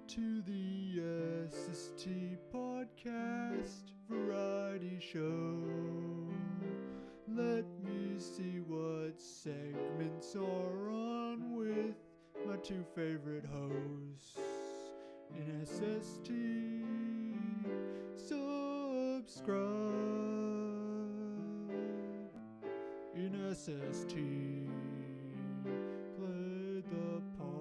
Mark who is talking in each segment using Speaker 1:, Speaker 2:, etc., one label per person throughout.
Speaker 1: to the SST Podcast Variety Show. Let me see what segments are on with my two favorite hosts in SST. Subscribe in SST. Play the podcast.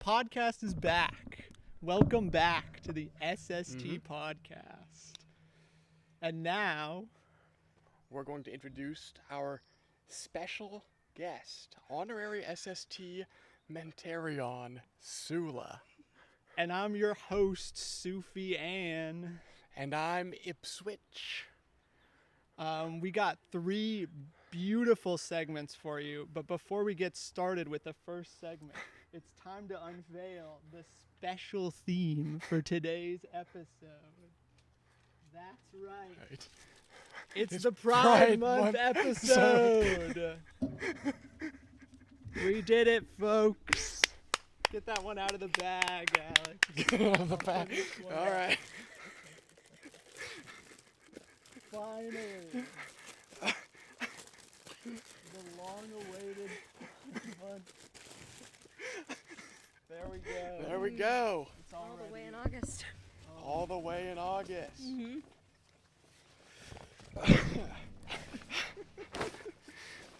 Speaker 1: Podcast is back. Welcome back to the SST Podcast. And now
Speaker 2: we're going to introduce our special guest, honorary SST Mentarion S'Ula.
Speaker 1: And I'm your host, Sufi Ann.
Speaker 2: And I'm Ipswich.
Speaker 1: We got 3 beautiful segments for you, but before we get started with the first segment, it's time to unveil the special theme for today's episode. That's right. It's the Pride Month episode. We did it, folks. Get that one out of the bag, Alex.
Speaker 2: Get it out of the bag. All right.
Speaker 1: Finally. The long-awaited month. There we go.
Speaker 2: There we go.
Speaker 1: It's
Speaker 3: all the way in August.
Speaker 2: All the way in August.
Speaker 3: Mm-hmm.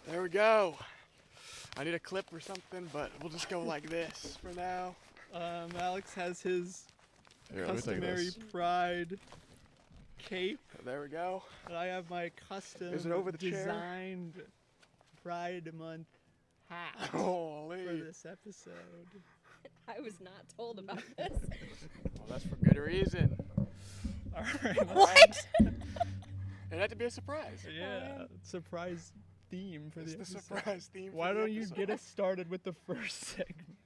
Speaker 2: There we go. I need a clip or something, but we'll just go like this for now.
Speaker 1: Alex has his
Speaker 2: Here,
Speaker 1: customary Pride cape.
Speaker 2: There we go.
Speaker 1: And I have my custom
Speaker 2: Is it over the chair?
Speaker 1: designed Pride Month hat
Speaker 2: Holy.
Speaker 1: for this episode.
Speaker 3: I was not told about this.
Speaker 2: Well, that's for good reason.
Speaker 1: All right.
Speaker 3: What?
Speaker 2: It had to be a surprise.
Speaker 1: Yeah, surprise theme for
Speaker 2: It's
Speaker 1: the
Speaker 2: the
Speaker 1: episode.
Speaker 2: surprise theme.
Speaker 1: Why
Speaker 2: for the
Speaker 1: don't you
Speaker 2: episode.
Speaker 1: get us started with the first segment?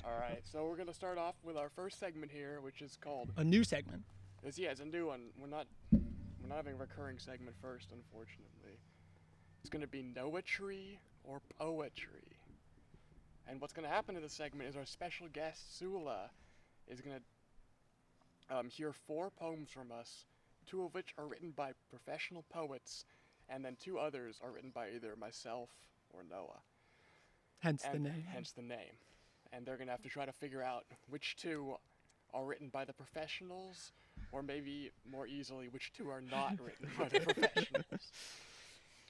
Speaker 2: All right, so we're gonna start off with our first segment here, which is called.
Speaker 1: A new segment.
Speaker 2: It's a new one. We're not having a recurring segment first, unfortunately. It's gonna be Noahtry or poetry. And what's gonna happen in this segment is our special guest S'Ula is gonna hear 4 poems from us, 2 of which are written by professional poets, and then 2 others are written by either myself or Noah.
Speaker 1: Hence the name.
Speaker 2: Hence the name. And they're gonna have to try to figure out which 2 are written by the professionals, or maybe more easily, which 2 are not written by the professionals.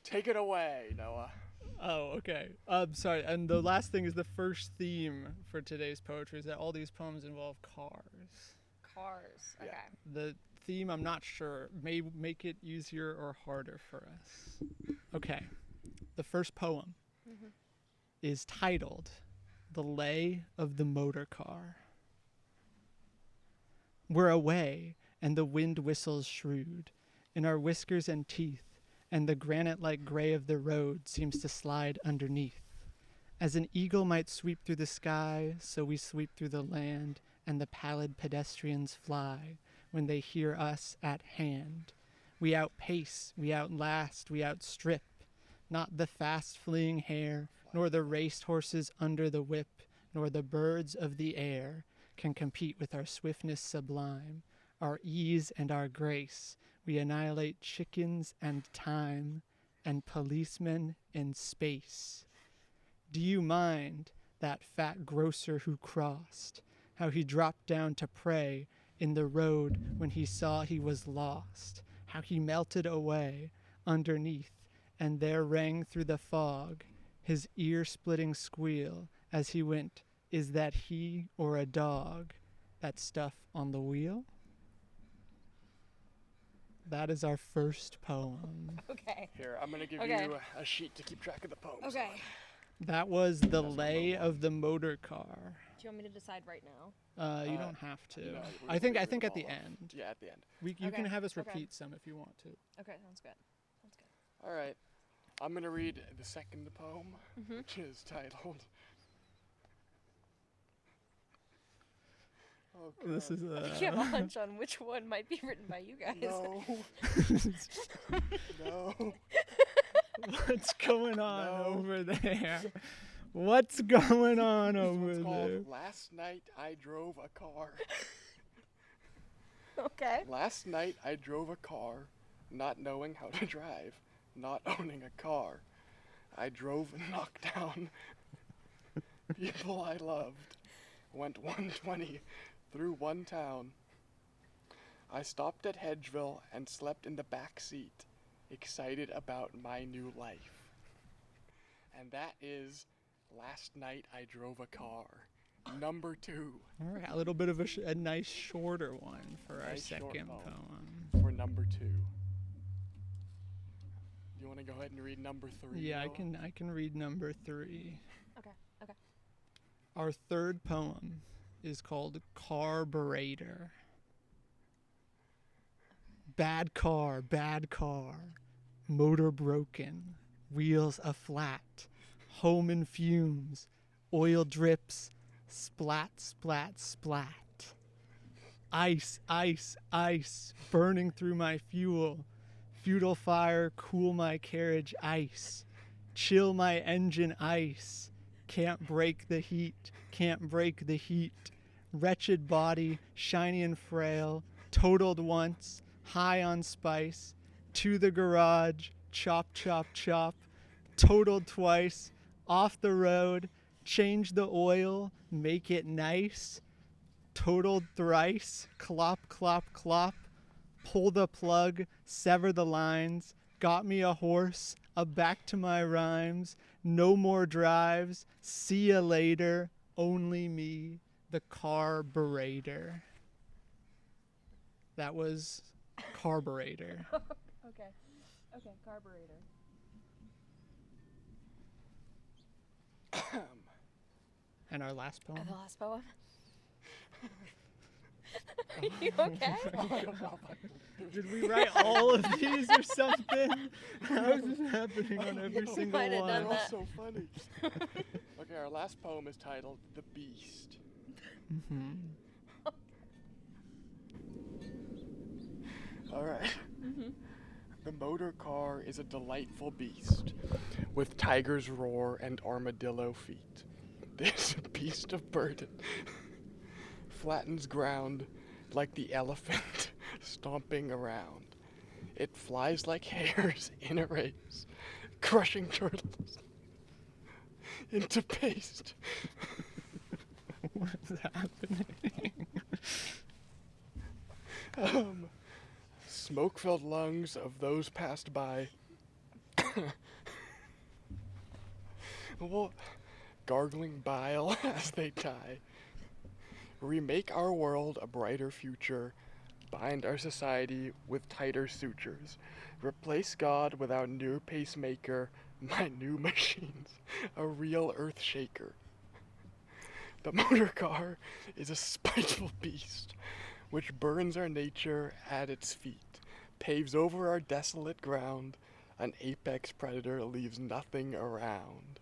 Speaker 2: Take it away, Noah.
Speaker 1: Oh, okay. Sorry. And the last thing is the first theme for today's poetry is that all these poems involve cars.
Speaker 3: Cars. Okay.
Speaker 2: Yeah.
Speaker 1: The theme, I'm not sure, may make it easier or harder for us. Okay. The first poem is titled The Lay of the Motor Car. We're away, and the wind whistles shrewd in our whiskers and teeth, and the granite-like gray of the road seems to slide underneath. As an eagle might sweep through the sky, so we sweep through the land, and the pallid pedestrians fly when they hear us at hand. We outpace, we outlast, we outstrip, not the fast-fleeing hare, nor the racehorses under the whip, nor the birds of the air can compete with our swiftness sublime, our ease and our grace. We annihilate chickens and time, and policemen in space. Do you mind that fat grocer who crossed, how he dropped down to pray in the road when he saw he was lost, how he melted away underneath, and there rang through the fog his ear-splitting squeal as he went, is that he or a dog, that stuff on the wheel? That is our first poem.
Speaker 3: Okay.
Speaker 2: Here, I'm gonna give
Speaker 3: Okay.
Speaker 2: you a sheet to keep track of the poems.
Speaker 3: Okay.
Speaker 1: That was The Lay of the Motor Car.
Speaker 3: Do you want me to decide right now?
Speaker 1: You don't have to.
Speaker 2: no,
Speaker 1: I think at the end.
Speaker 2: Yeah, at the end.
Speaker 1: You
Speaker 3: Okay,
Speaker 1: can have us
Speaker 3: okay.
Speaker 1: repeat some if you want to.
Speaker 3: Okay, sounds good. Sounds good.
Speaker 2: All right. I'm going to read the second poem,
Speaker 3: Mhm.
Speaker 2: which is titled... Oh,
Speaker 1: This
Speaker 2: God.
Speaker 1: is
Speaker 3: I think you have a hunch on which one might be written by you guys.
Speaker 2: No. No.
Speaker 1: What's going on
Speaker 2: No.
Speaker 1: over there? What's going on
Speaker 2: This
Speaker 1: over
Speaker 2: one's called
Speaker 1: there?
Speaker 2: Last Night I Drove a Car.
Speaker 3: Okay.
Speaker 2: Last night I drove a car, not knowing how to drive, not owning a car. I drove and knocked down people I loved. Went 120 through one town. I stopped at Hedgeville and slept in the back seat, excited about my new life. And that is Last Night I Drove a Car, number 2.
Speaker 1: All right, a little bit of a nice shorter one for our
Speaker 2: Nice short
Speaker 1: second
Speaker 2: poem.
Speaker 1: poem.
Speaker 2: For number 2. You want to go ahead and read number 3?
Speaker 1: Yeah, I
Speaker 2: Noah?
Speaker 1: can read number 3.
Speaker 3: Okay. Okay.
Speaker 1: Our third poem is called Carburetor. Bad car, motor broken, wheels aflat, home in fumes, oil drips, splat, splat, splat. Ice, ice, ice, burning through my fuel, futile fire, cool my carriage, ice, chill my engine, ice. Can't break the heat, can't break the heat. Wretched body, shiny and frail, totaled once, high on spice. To the garage, chop, chop, chop. Totaled twice, off the road, change the oil, make it nice. Totaled thrice, clop, clop, clop. Pull the plug, sever the lines. Got me a horse, back to my rhymes. No more drives, see ya later, only me, the carburetor. That was Carburetor.
Speaker 3: Okay. Okay, carburetor.
Speaker 1: And our last poem.
Speaker 3: The last poem. Are you okay?
Speaker 1: Did we write all of these or something? How is this happening on every single
Speaker 3: might have
Speaker 1: one?
Speaker 3: done
Speaker 2: They're all
Speaker 3: that.
Speaker 2: so funny. Okay, our last poem is titled The Beast.
Speaker 1: Mm-hmm.
Speaker 2: Alright. The motor car is a delightful beast, with tiger's roar and armadillo feet. This beast of burden flattens ground like the elephant stomping around. It flies like hares in a race, crushing turtles into paste.
Speaker 1: What's happening?
Speaker 2: Smoke-filled lungs of those passed by. Gargling bile as they die. Remake our world a brighter future. Bind our society with tighter sutures. Replace God with our new pacemaker. My new machines, a real earth shaker. The motor car is a spiteful beast, which burns our nature at its feet, paves over our desolate ground. An apex predator leaves nothing around.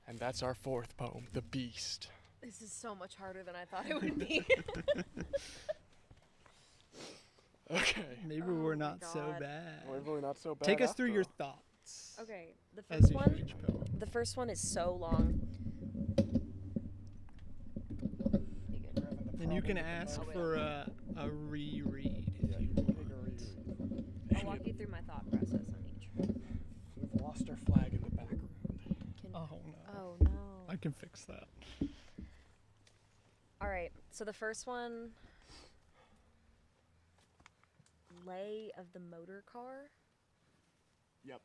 Speaker 2: And that's our fourth poem, The Beast.
Speaker 3: This is so much harder than I thought it would be.
Speaker 2: Okay.
Speaker 1: Maybe
Speaker 3: Oh
Speaker 1: we're
Speaker 3: my
Speaker 1: not so
Speaker 3: God.
Speaker 1: bad.
Speaker 2: We're really not so bad.
Speaker 1: Take us through
Speaker 2: after
Speaker 1: your
Speaker 2: all.
Speaker 1: thoughts.
Speaker 3: Okay, the
Speaker 1: As
Speaker 3: first
Speaker 1: you
Speaker 3: one.
Speaker 1: do each poem.
Speaker 3: The first one is so long. You good?
Speaker 1: And you can ask
Speaker 3: Oh, wait.
Speaker 1: for a reread
Speaker 2: Yeah,
Speaker 1: if you
Speaker 2: you can take a
Speaker 1: want.
Speaker 2: read.
Speaker 3: I'll walk you through my thought process on each.
Speaker 2: We've lost our flag in the background.
Speaker 3: Can,
Speaker 1: Oh no.
Speaker 3: oh no.
Speaker 1: I can fix that.
Speaker 3: All right. So the first one, lay of the motor car.
Speaker 2: Yep.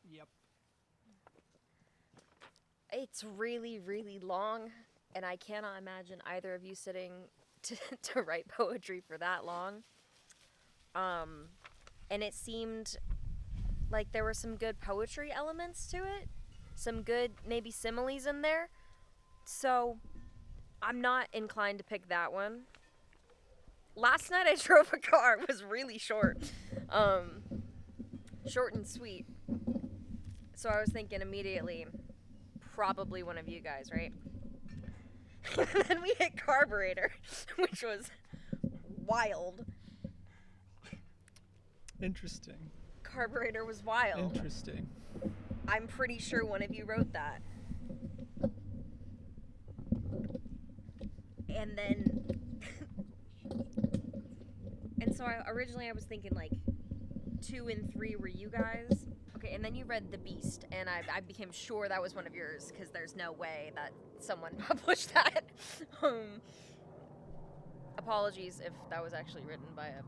Speaker 3: It's really, really long, and I cannot imagine either of you sitting to write poetry for that long. And it seemed like there were some good poetry elements to it, some good maybe similes in there. So I'm not inclined to pick that one. Last night I drove a car. It was really short. Short and sweet. So I was thinking immediately, probably one of you guys, right? And then we hit carburetor, which was wild.
Speaker 1: Interesting.
Speaker 3: Carburetor was wild.
Speaker 1: Interesting.
Speaker 3: I'm pretty sure one of you wrote that. And then... and so originally I was thinking like 2 and 3 were you guys. Okay, and then you read The Beast, and I became sure that was one of yours, because there's no way that someone published that. Apologies if that was actually written by a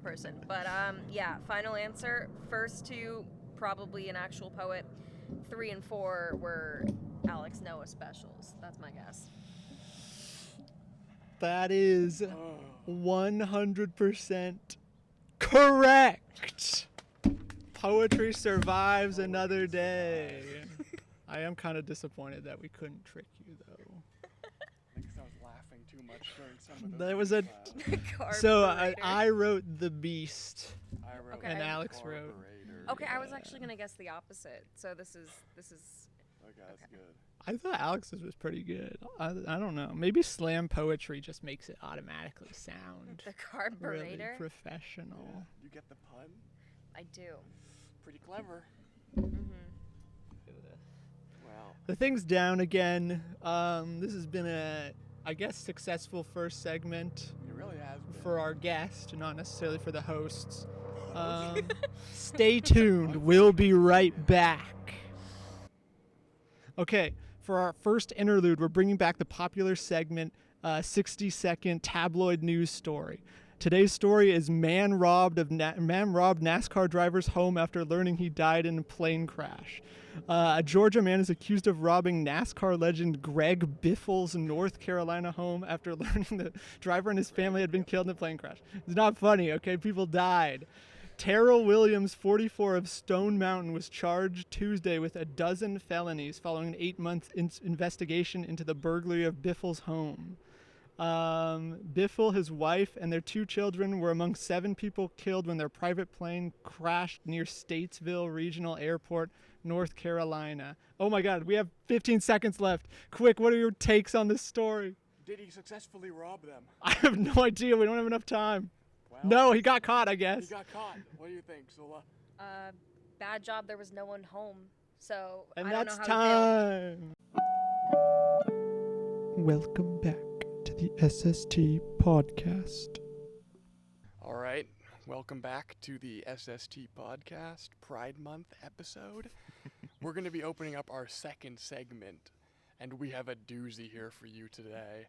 Speaker 3: person. But yeah, final answer. First 2, probably an actual poet. 3 and 4 were Alex Noah specials. That's my guess.
Speaker 1: That is 100% correct. Poetry survives another day. I am kind of disappointed that we couldn't trick you, though.
Speaker 2: I guess I was laughing too much during some of
Speaker 1: There was a...
Speaker 2: those.
Speaker 1: So I wrote The Beast,
Speaker 2: I wrote
Speaker 3: Okay.
Speaker 1: and Alex wrote...
Speaker 2: Carburetor.
Speaker 3: Okay, I was actually gonna guess the opposite. So this is.
Speaker 2: Okay, that's good.
Speaker 1: I thought Alex's was pretty good. I don't know. Maybe slam poetry just makes it automatically sound
Speaker 3: The
Speaker 1: really
Speaker 3: carburetor.
Speaker 1: professional.
Speaker 2: Yeah. You get the pun?
Speaker 3: I do.
Speaker 2: Pretty clever. Wow.
Speaker 1: The thing's down again. This has been a, I guess, successful first segment
Speaker 2: It really has been.
Speaker 1: for our guest, not necessarily for the hosts. Stay tuned. We'll be right back. Okay, for our first interlude, we're bringing back the popular segment, 60-second tabloid news story. Today's story is man robbed NASCAR driver's home after learning he died in a plane crash. A Georgia man is accused of robbing NASCAR legend Greg Biffle's North Carolina home after learning the driver and his family had been killed in a plane crash. It's not funny, okay? People died. Terrell Williams, 44, of Stone Mountain, was charged Tuesday with a dozen felonies following an 8-month investigation into the burglary of Biffle's home. Biffle, his wife, and their 2 children were among 7 people killed when their private plane crashed near Statesville Regional Airport, North Carolina. Oh my God, we have 15 seconds left. Quick, what are your takes on this story?
Speaker 2: Did he successfully rob them?
Speaker 1: I have no idea. We don't have enough time.
Speaker 2: Well,
Speaker 1: No, he got caught, I
Speaker 2: he
Speaker 1: guess.
Speaker 2: got caught. What do you think, S'Ula?
Speaker 3: Bad job. There was no one home. So
Speaker 1: And
Speaker 3: I don't
Speaker 1: that's
Speaker 3: know how he failed.
Speaker 1: time. Welcome back to the SST podcast.
Speaker 2: All right. Welcome back to the SST podcast Pride Month episode. We're going to be opening up our second segment, and we have a doozy here for you today.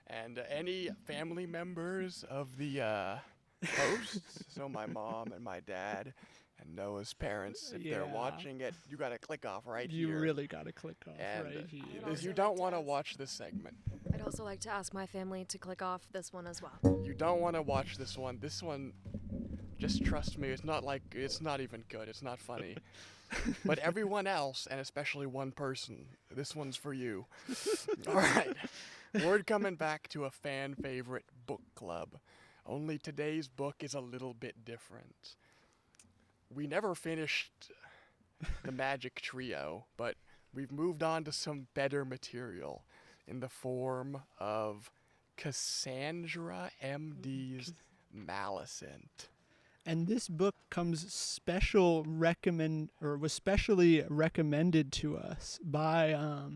Speaker 2: And any family members of the hosts, so my mom and my dad and Noah's parents, if they're
Speaker 1: Yeah.
Speaker 2: watching it, you got to click off right
Speaker 1: You
Speaker 2: here.
Speaker 1: really got to click off
Speaker 2: And
Speaker 1: right here.
Speaker 2: if you don't want to watch this segment,
Speaker 3: I'd also like to ask my family to click off this one as well.
Speaker 2: you don't want to watch this one. This one, just trust me, it's not even good. It's not funny. But everyone else, and especially one person, this one's for you. All right. We're coming back to a fan favorite book club. Only today's book is a little bit different. We never finished the Magic Trio, but we've moved on to some better material in the form of Cassandra MD's Malicent.
Speaker 1: And this book was specially recommended to us by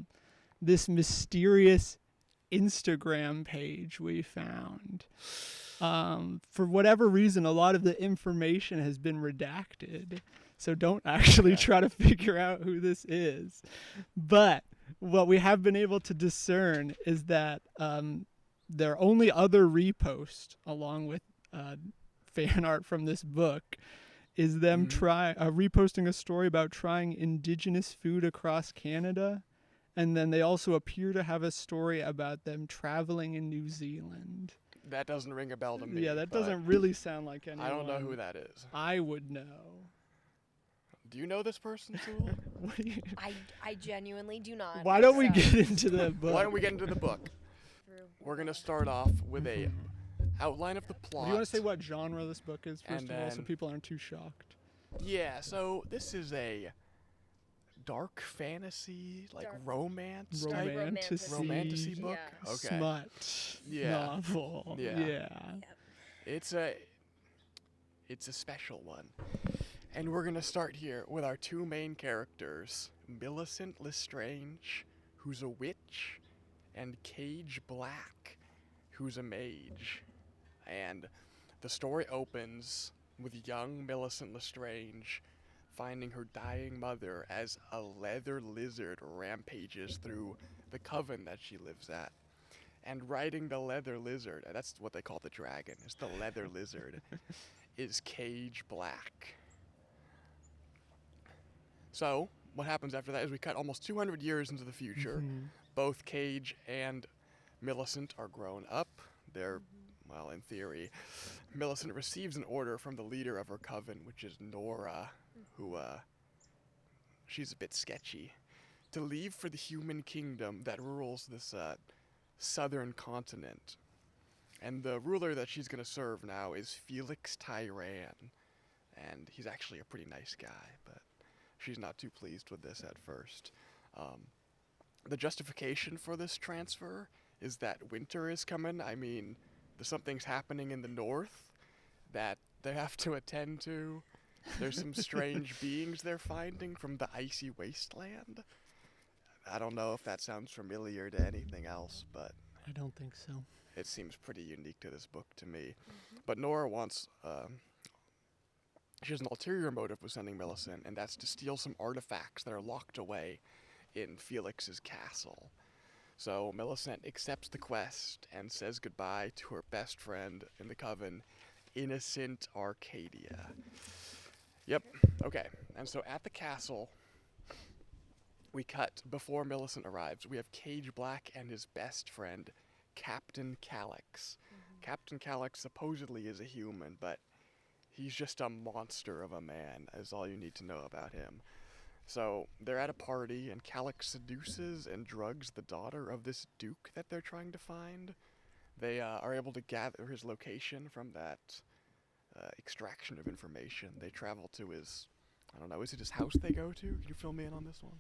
Speaker 1: this mysterious Instagram page we found. For whatever reason, a lot of the information has been redacted, so don't actually try to figure out who this is. But what we have been able to discern is that their only other repost, along with fan art from this book, is them reposting a story about trying indigenous food across Canada. And then they also appear to have a story about them traveling in New Zealand.
Speaker 2: That doesn't ring a bell to me.
Speaker 1: Yeah, that
Speaker 2: but
Speaker 1: doesn't really sound like anyone.
Speaker 2: I don't know who that is.
Speaker 1: I would know.
Speaker 2: Do you know this person, S'Ula?
Speaker 1: What do you-
Speaker 3: I genuinely do not.
Speaker 1: Why don't we
Speaker 3: so-
Speaker 1: get into the book?
Speaker 2: Why don't we get into the book?
Speaker 3: Through-
Speaker 2: We're gonna start off with a outline of the plot.
Speaker 1: Do you want to say what genre this book is first
Speaker 2: And
Speaker 1: of all, so
Speaker 2: then-
Speaker 1: people aren't too shocked?
Speaker 2: Yeah, so this is a dark fantasy, like
Speaker 3: Dark-
Speaker 2: romance type
Speaker 1: Romanticy,
Speaker 2: romantasy book.
Speaker 3: Yeah.
Speaker 2: Okay.
Speaker 1: smut
Speaker 2: Yeah.
Speaker 1: novel.
Speaker 2: Yeah.
Speaker 3: Yep.
Speaker 2: It's a special one. And we're gonna start here with our two main characters, Malicent Lestrange, who's a witch, and Cage Black, who's a mage. And the story opens with young Malicent Lestrange finding her dying mother as a leather lizard rampages through the coven that she lives at. And riding the leather lizard, that's what they call the dragon, is the leather lizard, is Cage Black. So, what happens after that is we cut almost 200 years into the future.
Speaker 1: Mhm.
Speaker 2: Both Cage and Malicent are grown up. They're, well, in theory, Malicent receives an order from the leader of her coven, which is Nora, who, she's a bit sketchy, to leave for the human kingdom that rules this, southern continent. And the ruler that she's going to serve now is Felix Tyran. And he's actually a pretty nice guy, but she's not too pleased with this at first. The justification for this transfer is that winter is coming. I mean, something's happening in the north that they have to attend to. There's some strange beings they're finding from the icy wasteland. I don't know if that sounds familiar to anything else, but
Speaker 1: I don't think so.
Speaker 2: it seems pretty unique to this book to me. But Nora wants, she has an ulterior motive with sending Malicent, and that's to steal some artifacts that are locked away in Felix's castle. So Malicent accepts the quest and says goodbye to her best friend in the coven, Innocent Arcadia. Yep, okay. And so at the castle, we cut before Malicent arrives. We have Cage Black and his best friend, Captain Calyx. Captain Calyx supposedly is a human, but he's just a monster of a man, is all you need to know about him. So they're at a party, and Calyx seduces and drugs the daughter of this duke that they're trying to find. They are able to gather his location from that extraction of information. They travel to his, I don't know, is it his house they go to? Can you fill me in on this one?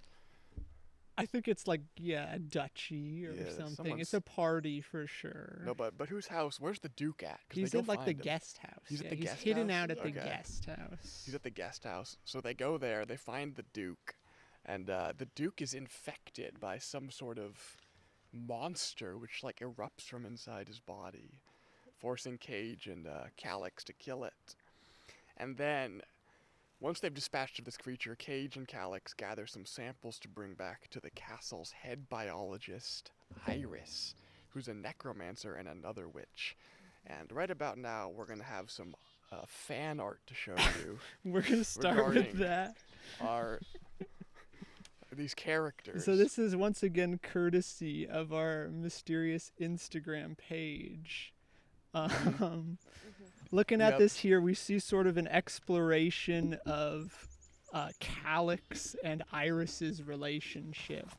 Speaker 1: I think it's like, a duchy or
Speaker 2: Yeah,
Speaker 1: something.
Speaker 2: someone's-
Speaker 1: It's a party for sure.
Speaker 2: No, but whose house? Where's the duke at? 'Cause
Speaker 1: He's
Speaker 2: they
Speaker 1: in
Speaker 2: go
Speaker 1: like the
Speaker 2: find him.
Speaker 1: guest house.
Speaker 2: He's at the
Speaker 1: he's
Speaker 2: guest
Speaker 1: hidden
Speaker 2: house?
Speaker 1: out at the
Speaker 2: Okay.
Speaker 1: guest house.
Speaker 2: He's at the guest house. So they go there, they find the duke, and the duke is infected by some sort of monster which like erupts from inside his body, forcing Cage and Calyx to kill it. And then, once they've dispatched this creature, Cage and Calyx gather some samples to bring back to the castle's head biologist, Iris, who's a necromancer and another witch. And right about now, we're going to have some fan art to show you.
Speaker 1: We're going to start with
Speaker 2: regarding
Speaker 1: that.
Speaker 2: Are these characters.
Speaker 1: So this is once again courtesy of our mysterious Instagram page. Looking at
Speaker 2: Yep.
Speaker 1: this here, we see sort of an exploration of Calyx and Iris's relationship.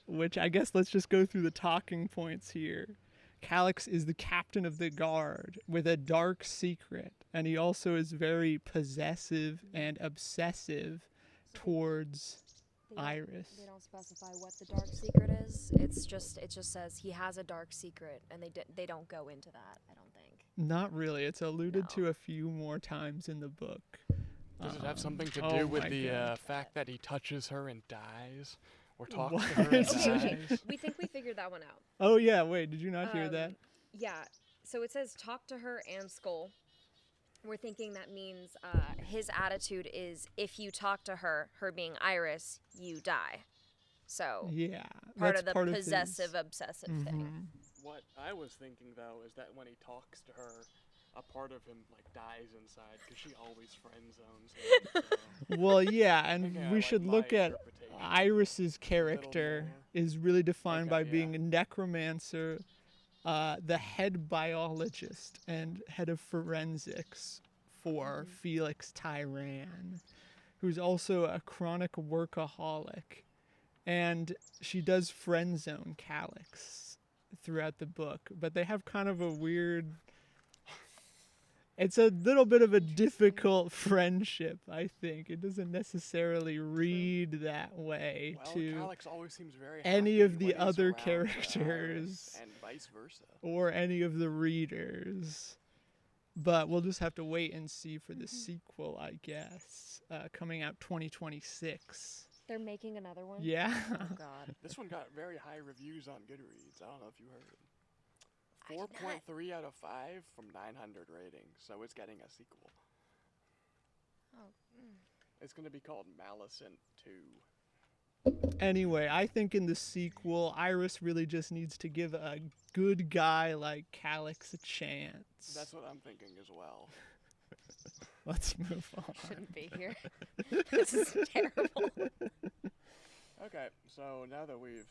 Speaker 1: Which I guess let's just go through the talking points here. Calyx is the captain of the guard with a dark secret, and he also is very possessive and obsessive towards Iris.
Speaker 3: They don't specify what the dark secret is. It just says he has a dark secret, and they don't go into that. I don't think.
Speaker 1: Not really. It's alluded
Speaker 3: No.
Speaker 1: to a few more times in the book.
Speaker 2: Does it have something to
Speaker 1: oh
Speaker 2: do with
Speaker 1: my
Speaker 2: the
Speaker 1: God.
Speaker 2: fact that he touches her and dies? Or talks
Speaker 1: What?
Speaker 2: to her and dies?
Speaker 3: We think we figured that one out.
Speaker 1: Oh yeah, wait, did you not hear that?
Speaker 3: Yeah. So it says talk to her and Skull. We're thinking that means his attitude is if you talk to her, her being Iris, you die. So
Speaker 1: Yeah.
Speaker 3: part
Speaker 1: that's
Speaker 3: of the
Speaker 1: part
Speaker 3: possessive
Speaker 1: his,
Speaker 3: obsessive thing.
Speaker 2: What I was thinking, though, is that when he talks to her, a part of him, like, dies inside, because she always friend zones him. So.
Speaker 1: Well, yeah, and
Speaker 2: Okay, I
Speaker 1: we
Speaker 2: like
Speaker 1: should
Speaker 2: my
Speaker 1: look at
Speaker 2: interpretation.
Speaker 1: Iris's character
Speaker 2: more.
Speaker 1: is really defined by
Speaker 2: Okay,
Speaker 1: being
Speaker 2: yeah.
Speaker 1: a necromancer, the head biologist and head of forensics for Felix Tyran, who's also a chronic workaholic. And she does friend zone Calix throughout the book, but they have kind of a weird... It's a little bit of a difficult friendship, I think. It doesn't necessarily read that way
Speaker 2: Well,
Speaker 1: to
Speaker 2: Calix always seems very
Speaker 1: any
Speaker 2: happy
Speaker 1: of the
Speaker 2: when he's
Speaker 1: other
Speaker 2: around, Iris,
Speaker 1: characters.
Speaker 2: and vice versa.
Speaker 1: Or any of the readers. But we'll just have to wait and see for the sequel, I guess, coming out 2026.
Speaker 3: They're making another one?
Speaker 1: Yeah.
Speaker 3: Oh, God.
Speaker 2: This one got very high reviews on Goodreads. I don't know if you heard.
Speaker 3: I did not.
Speaker 2: 4.3 out of 5 from 900 ratings, so it's getting a sequel.
Speaker 3: Oh,
Speaker 2: It's going to be called Malicent 2.
Speaker 1: Anyway, I think in the sequel, Iris really just needs to give a good guy like Calix a chance.
Speaker 2: That's what I'm thinking as well.
Speaker 1: Let's move on.
Speaker 3: shouldn't be here. This is terrible.
Speaker 2: Okay, so now that we've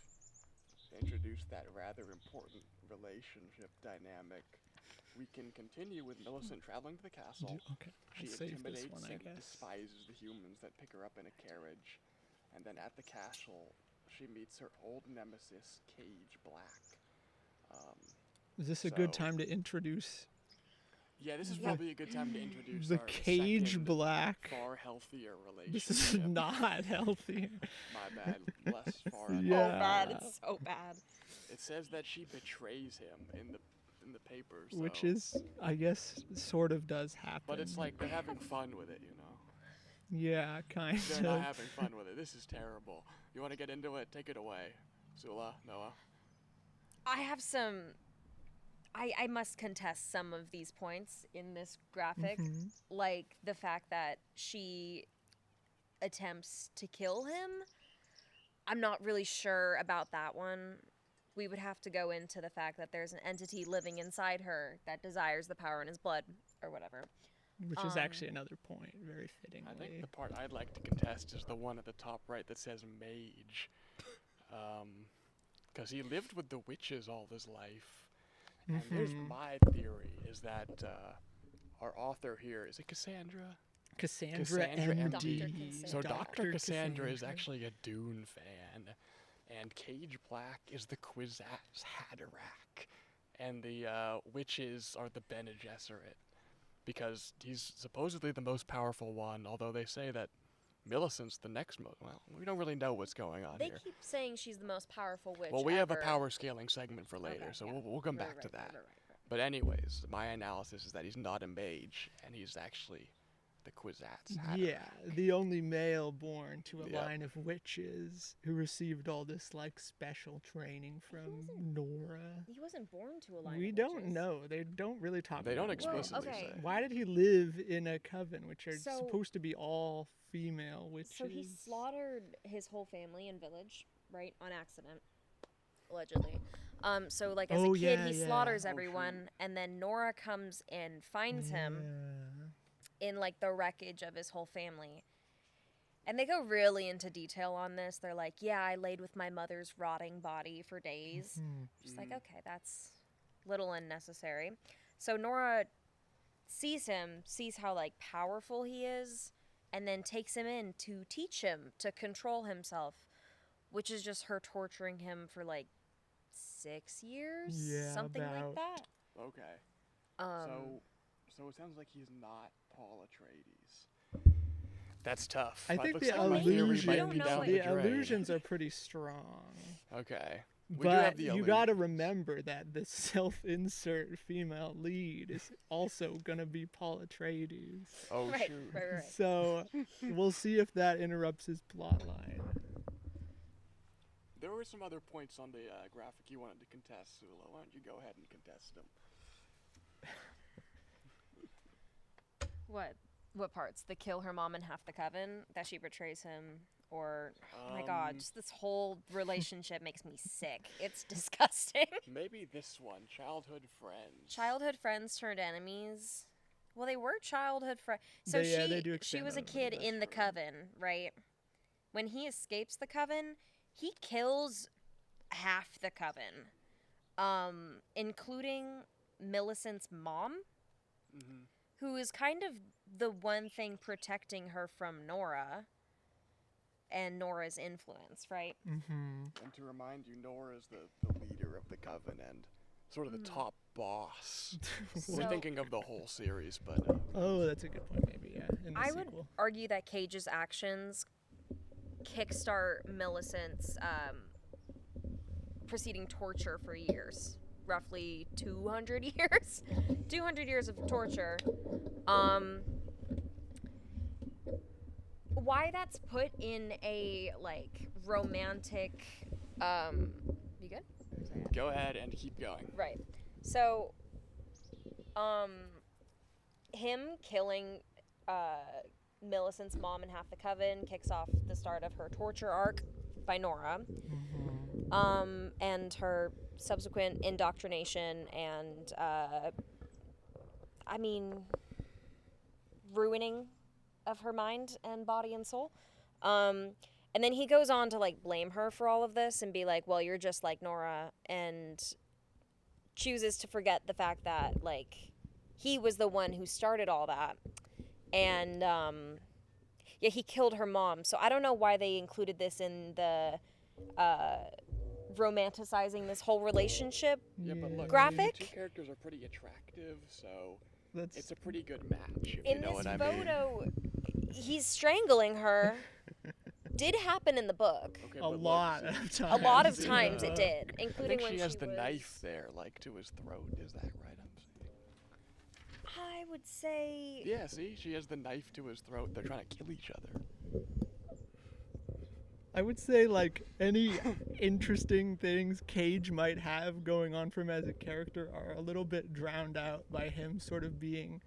Speaker 2: introduced that rather important relationship dynamic, we can continue with Millicent traveling to the castle.
Speaker 1: Okay,
Speaker 2: She
Speaker 1: I'll save this
Speaker 2: intimidates
Speaker 1: one, I
Speaker 2: and
Speaker 1: guess.
Speaker 2: despises the humans that pick her up in a carriage. And then at the castle, she meets her old nemesis, Cage Black.
Speaker 1: Is this a good
Speaker 2: so-
Speaker 1: time to introduce
Speaker 2: Yeah, this is
Speaker 3: Yeah.
Speaker 2: probably a good time to introduce
Speaker 1: the
Speaker 2: our
Speaker 1: Cage
Speaker 2: second,
Speaker 1: Black?
Speaker 2: far healthier relationship.
Speaker 1: This is not healthy.
Speaker 2: My bad, less far.
Speaker 1: Yeah.
Speaker 3: Oh, bad. It's so bad.
Speaker 2: It says that she betrays him in the papers,
Speaker 1: Which
Speaker 2: so-
Speaker 1: is, I guess, sort of does happen.
Speaker 2: But it's like they're having fun with it, you know.
Speaker 1: Yeah, kind
Speaker 2: They're not
Speaker 1: of.
Speaker 2: having fun with it. This is terrible. You want to get into it? Take it away, S'Ula, Noah.
Speaker 3: I have some. I must contest some of these points in this graphic,
Speaker 1: Mhm.
Speaker 3: like the fact that she attempts to kill him. I'm not really sure about that one. We would have to go into the fact that there's an entity living inside her that desires the power in his blood, or whatever.
Speaker 1: Which is actually another point, very fittingly.
Speaker 2: I think the part I'd like to contest is the one at the top right that says mage. Because he lived with the witches all his life. And here's
Speaker 1: Mhm.
Speaker 2: my theory, is that our author here, is it Cassandra?
Speaker 1: Cassandra
Speaker 2: Cassandra
Speaker 1: MD.
Speaker 3: Cassandra.
Speaker 2: So Dr. Cassandra is
Speaker 1: Cassandra.
Speaker 2: actually a Dune fan, and Cage Black is the Kwisatz Haderach, and the witches are the Bene Gesserit, because he's supposedly the most powerful one, although they say that Millicent's the next most. Well, we don't really know what's going on
Speaker 3: They
Speaker 2: here.
Speaker 3: keep saying she's the most powerful witch.
Speaker 2: Well, we have a
Speaker 3: ever.
Speaker 2: power scaling segment for later,
Speaker 3: Okay,
Speaker 2: so
Speaker 3: yeah.
Speaker 2: we'll come
Speaker 3: Right,
Speaker 2: back to
Speaker 3: right,
Speaker 2: that.
Speaker 3: right.
Speaker 2: But anyways, my analysis is that he's not a mage, and he's actually the Kwisatz Haderach.
Speaker 1: Yeah, the only male born to a
Speaker 2: Yep.
Speaker 1: line of witches who received all this like special training from
Speaker 3: wasn't-
Speaker 1: Nora.
Speaker 3: He wasn't born to a line
Speaker 1: We
Speaker 3: of
Speaker 1: don't
Speaker 3: witches.
Speaker 1: know. They don't really talk
Speaker 2: They
Speaker 1: about
Speaker 2: don't
Speaker 1: it.
Speaker 2: explicitly
Speaker 3: okay.
Speaker 2: say.
Speaker 1: Why did he live in a coven, which are
Speaker 3: So-
Speaker 1: supposed to be all female witches?
Speaker 3: So he slaughtered his whole family and village, right, on accident, allegedly. So like as
Speaker 1: Oh,
Speaker 3: a kid,
Speaker 1: yeah,
Speaker 3: he
Speaker 1: yeah.
Speaker 3: slaughters
Speaker 2: Oh,
Speaker 3: everyone, and then Nora comes and finds him
Speaker 1: Yeah.
Speaker 3: in like the wreckage of his whole family. And they go really into detail on this. They're like, "Yeah, I laid with my mother's rotting body for days."
Speaker 1: Mhm.
Speaker 3: Just like, okay, that's little unnecessary. So Nora sees him, sees how like powerful he is, and then takes him in to teach him to control himself, which is just her torturing him for like 6 years,
Speaker 1: Yeah,
Speaker 3: something like
Speaker 1: about.
Speaker 3: that.
Speaker 2: Okay. So it sounds like he's not Paul Atreides. That's tough.
Speaker 1: I
Speaker 2: But
Speaker 1: think
Speaker 2: looks
Speaker 1: the
Speaker 2: like my theory
Speaker 3: illusion-
Speaker 2: might
Speaker 3: don't
Speaker 2: be
Speaker 3: know
Speaker 2: down
Speaker 3: it.
Speaker 2: the
Speaker 1: the
Speaker 2: drain.
Speaker 1: illusions are pretty strong.
Speaker 2: Okay. We do have
Speaker 1: But
Speaker 2: the
Speaker 1: you gotta
Speaker 2: illusions.
Speaker 1: remember that the self-insert female lead is also gonna be Paul Atreides.
Speaker 2: Oh
Speaker 3: right,
Speaker 2: shoot.
Speaker 3: right.
Speaker 1: So we'll see if that interrupts his plot line.
Speaker 2: There were some other points on the graphic you wanted to contest, S'Ula. Why don't you go ahead and contest them?
Speaker 3: What parts? The kill her mom and half the coven, that she betrays him, or oh my god, just this whole relationship makes me sick. It's disgusting.
Speaker 2: Maybe this one, childhood friends.
Speaker 3: Childhood friends turned enemies. Well, they were childhood friends. So
Speaker 1: They do
Speaker 3: she
Speaker 1: expand
Speaker 3: was a
Speaker 1: on it.
Speaker 3: kid
Speaker 2: That's
Speaker 3: in the
Speaker 2: true.
Speaker 3: coven, right? When he escapes the coven, he kills half the coven, including Millicent's mom,
Speaker 2: Mm-hmm.
Speaker 3: who is kind of the one thing protecting her from Nora and Nora's influence, right?
Speaker 1: Mm-hmm.
Speaker 2: And to remind you, Nora is the leader of the coven and sort of the top boss. We're
Speaker 3: So-
Speaker 2: thinking of the whole series, but
Speaker 1: Oh, that's a good point. Maybe in the
Speaker 3: I
Speaker 1: sequel.
Speaker 3: would argue that Cage's actions kickstart Millicent's preceding torture for years. Roughly 200 years. 200 years of torture. Why that's put in a, like, romantic, you good? Or is that-
Speaker 2: go ahead and keep going.
Speaker 3: Right. So, him killing, Millicent's mom and half the coven kicks off the start of her torture arc by Nora. And her subsequent indoctrination and, ruining of her mind and body and soul. And then he goes on to, like, blame her for all of this and be like, well, you're just like Nora, and chooses to forget the fact that, like, he was the one who started all that. And, yeah, he killed her mom. So I don't know why they included this in the, romanticizing this whole relationship.
Speaker 2: Yeah, but look,
Speaker 3: Graphic?
Speaker 2: the two characters are pretty attractive, so
Speaker 1: That's
Speaker 2: it's a pretty good match, if
Speaker 3: In
Speaker 2: you know
Speaker 3: this
Speaker 2: what I mean.
Speaker 3: photo, he's strangling her. Did happen in the book.
Speaker 2: Okay,
Speaker 1: a
Speaker 2: but look,
Speaker 1: lot
Speaker 2: see,
Speaker 1: of times.
Speaker 3: A lot of
Speaker 1: yeah.
Speaker 3: times it did,
Speaker 2: I
Speaker 3: including
Speaker 2: think
Speaker 3: when
Speaker 2: she has the
Speaker 3: was,
Speaker 2: knife there, like, to his throat. Is that right? I'm saying.
Speaker 3: I would say.
Speaker 2: Yeah, see? She has the knife to his throat. They're trying to kill each other.
Speaker 1: I would say, like, any interesting things Cage might have going on for him as a character are a little bit drowned out by him sort of being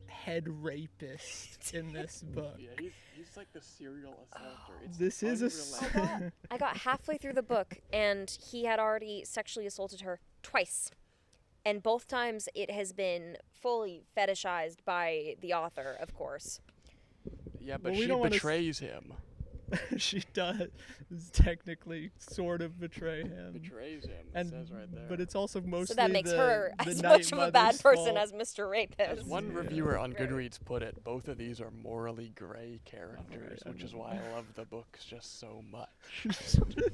Speaker 1: head rapist in this book.
Speaker 2: Yeah, he's like the serial assaulter. It's
Speaker 1: This is a
Speaker 2: unrelenting.
Speaker 3: I got halfway through the book, and he had already sexually assaulted her twice. And both times it has been fully fetishized by the author, of course.
Speaker 2: Yeah, but
Speaker 1: Well, we
Speaker 2: she
Speaker 1: don't wanna
Speaker 2: betrays him.
Speaker 1: She does technically sort of betray him.
Speaker 2: Betrays him. It
Speaker 1: And,
Speaker 2: says right there.
Speaker 1: but it's also mostly
Speaker 3: So that makes
Speaker 1: the,
Speaker 3: her
Speaker 1: the
Speaker 3: as
Speaker 1: Night
Speaker 3: much of a bad
Speaker 1: Mother's
Speaker 3: person
Speaker 1: fault.
Speaker 3: as Mr.
Speaker 2: As
Speaker 3: Rapist.
Speaker 2: one
Speaker 1: Yeah.
Speaker 2: reviewer on
Speaker 3: Right.
Speaker 2: Goodreads put it, both of these are morally gray characters,
Speaker 1: I
Speaker 2: which is
Speaker 1: know.
Speaker 2: why I love the books just so much.
Speaker 3: I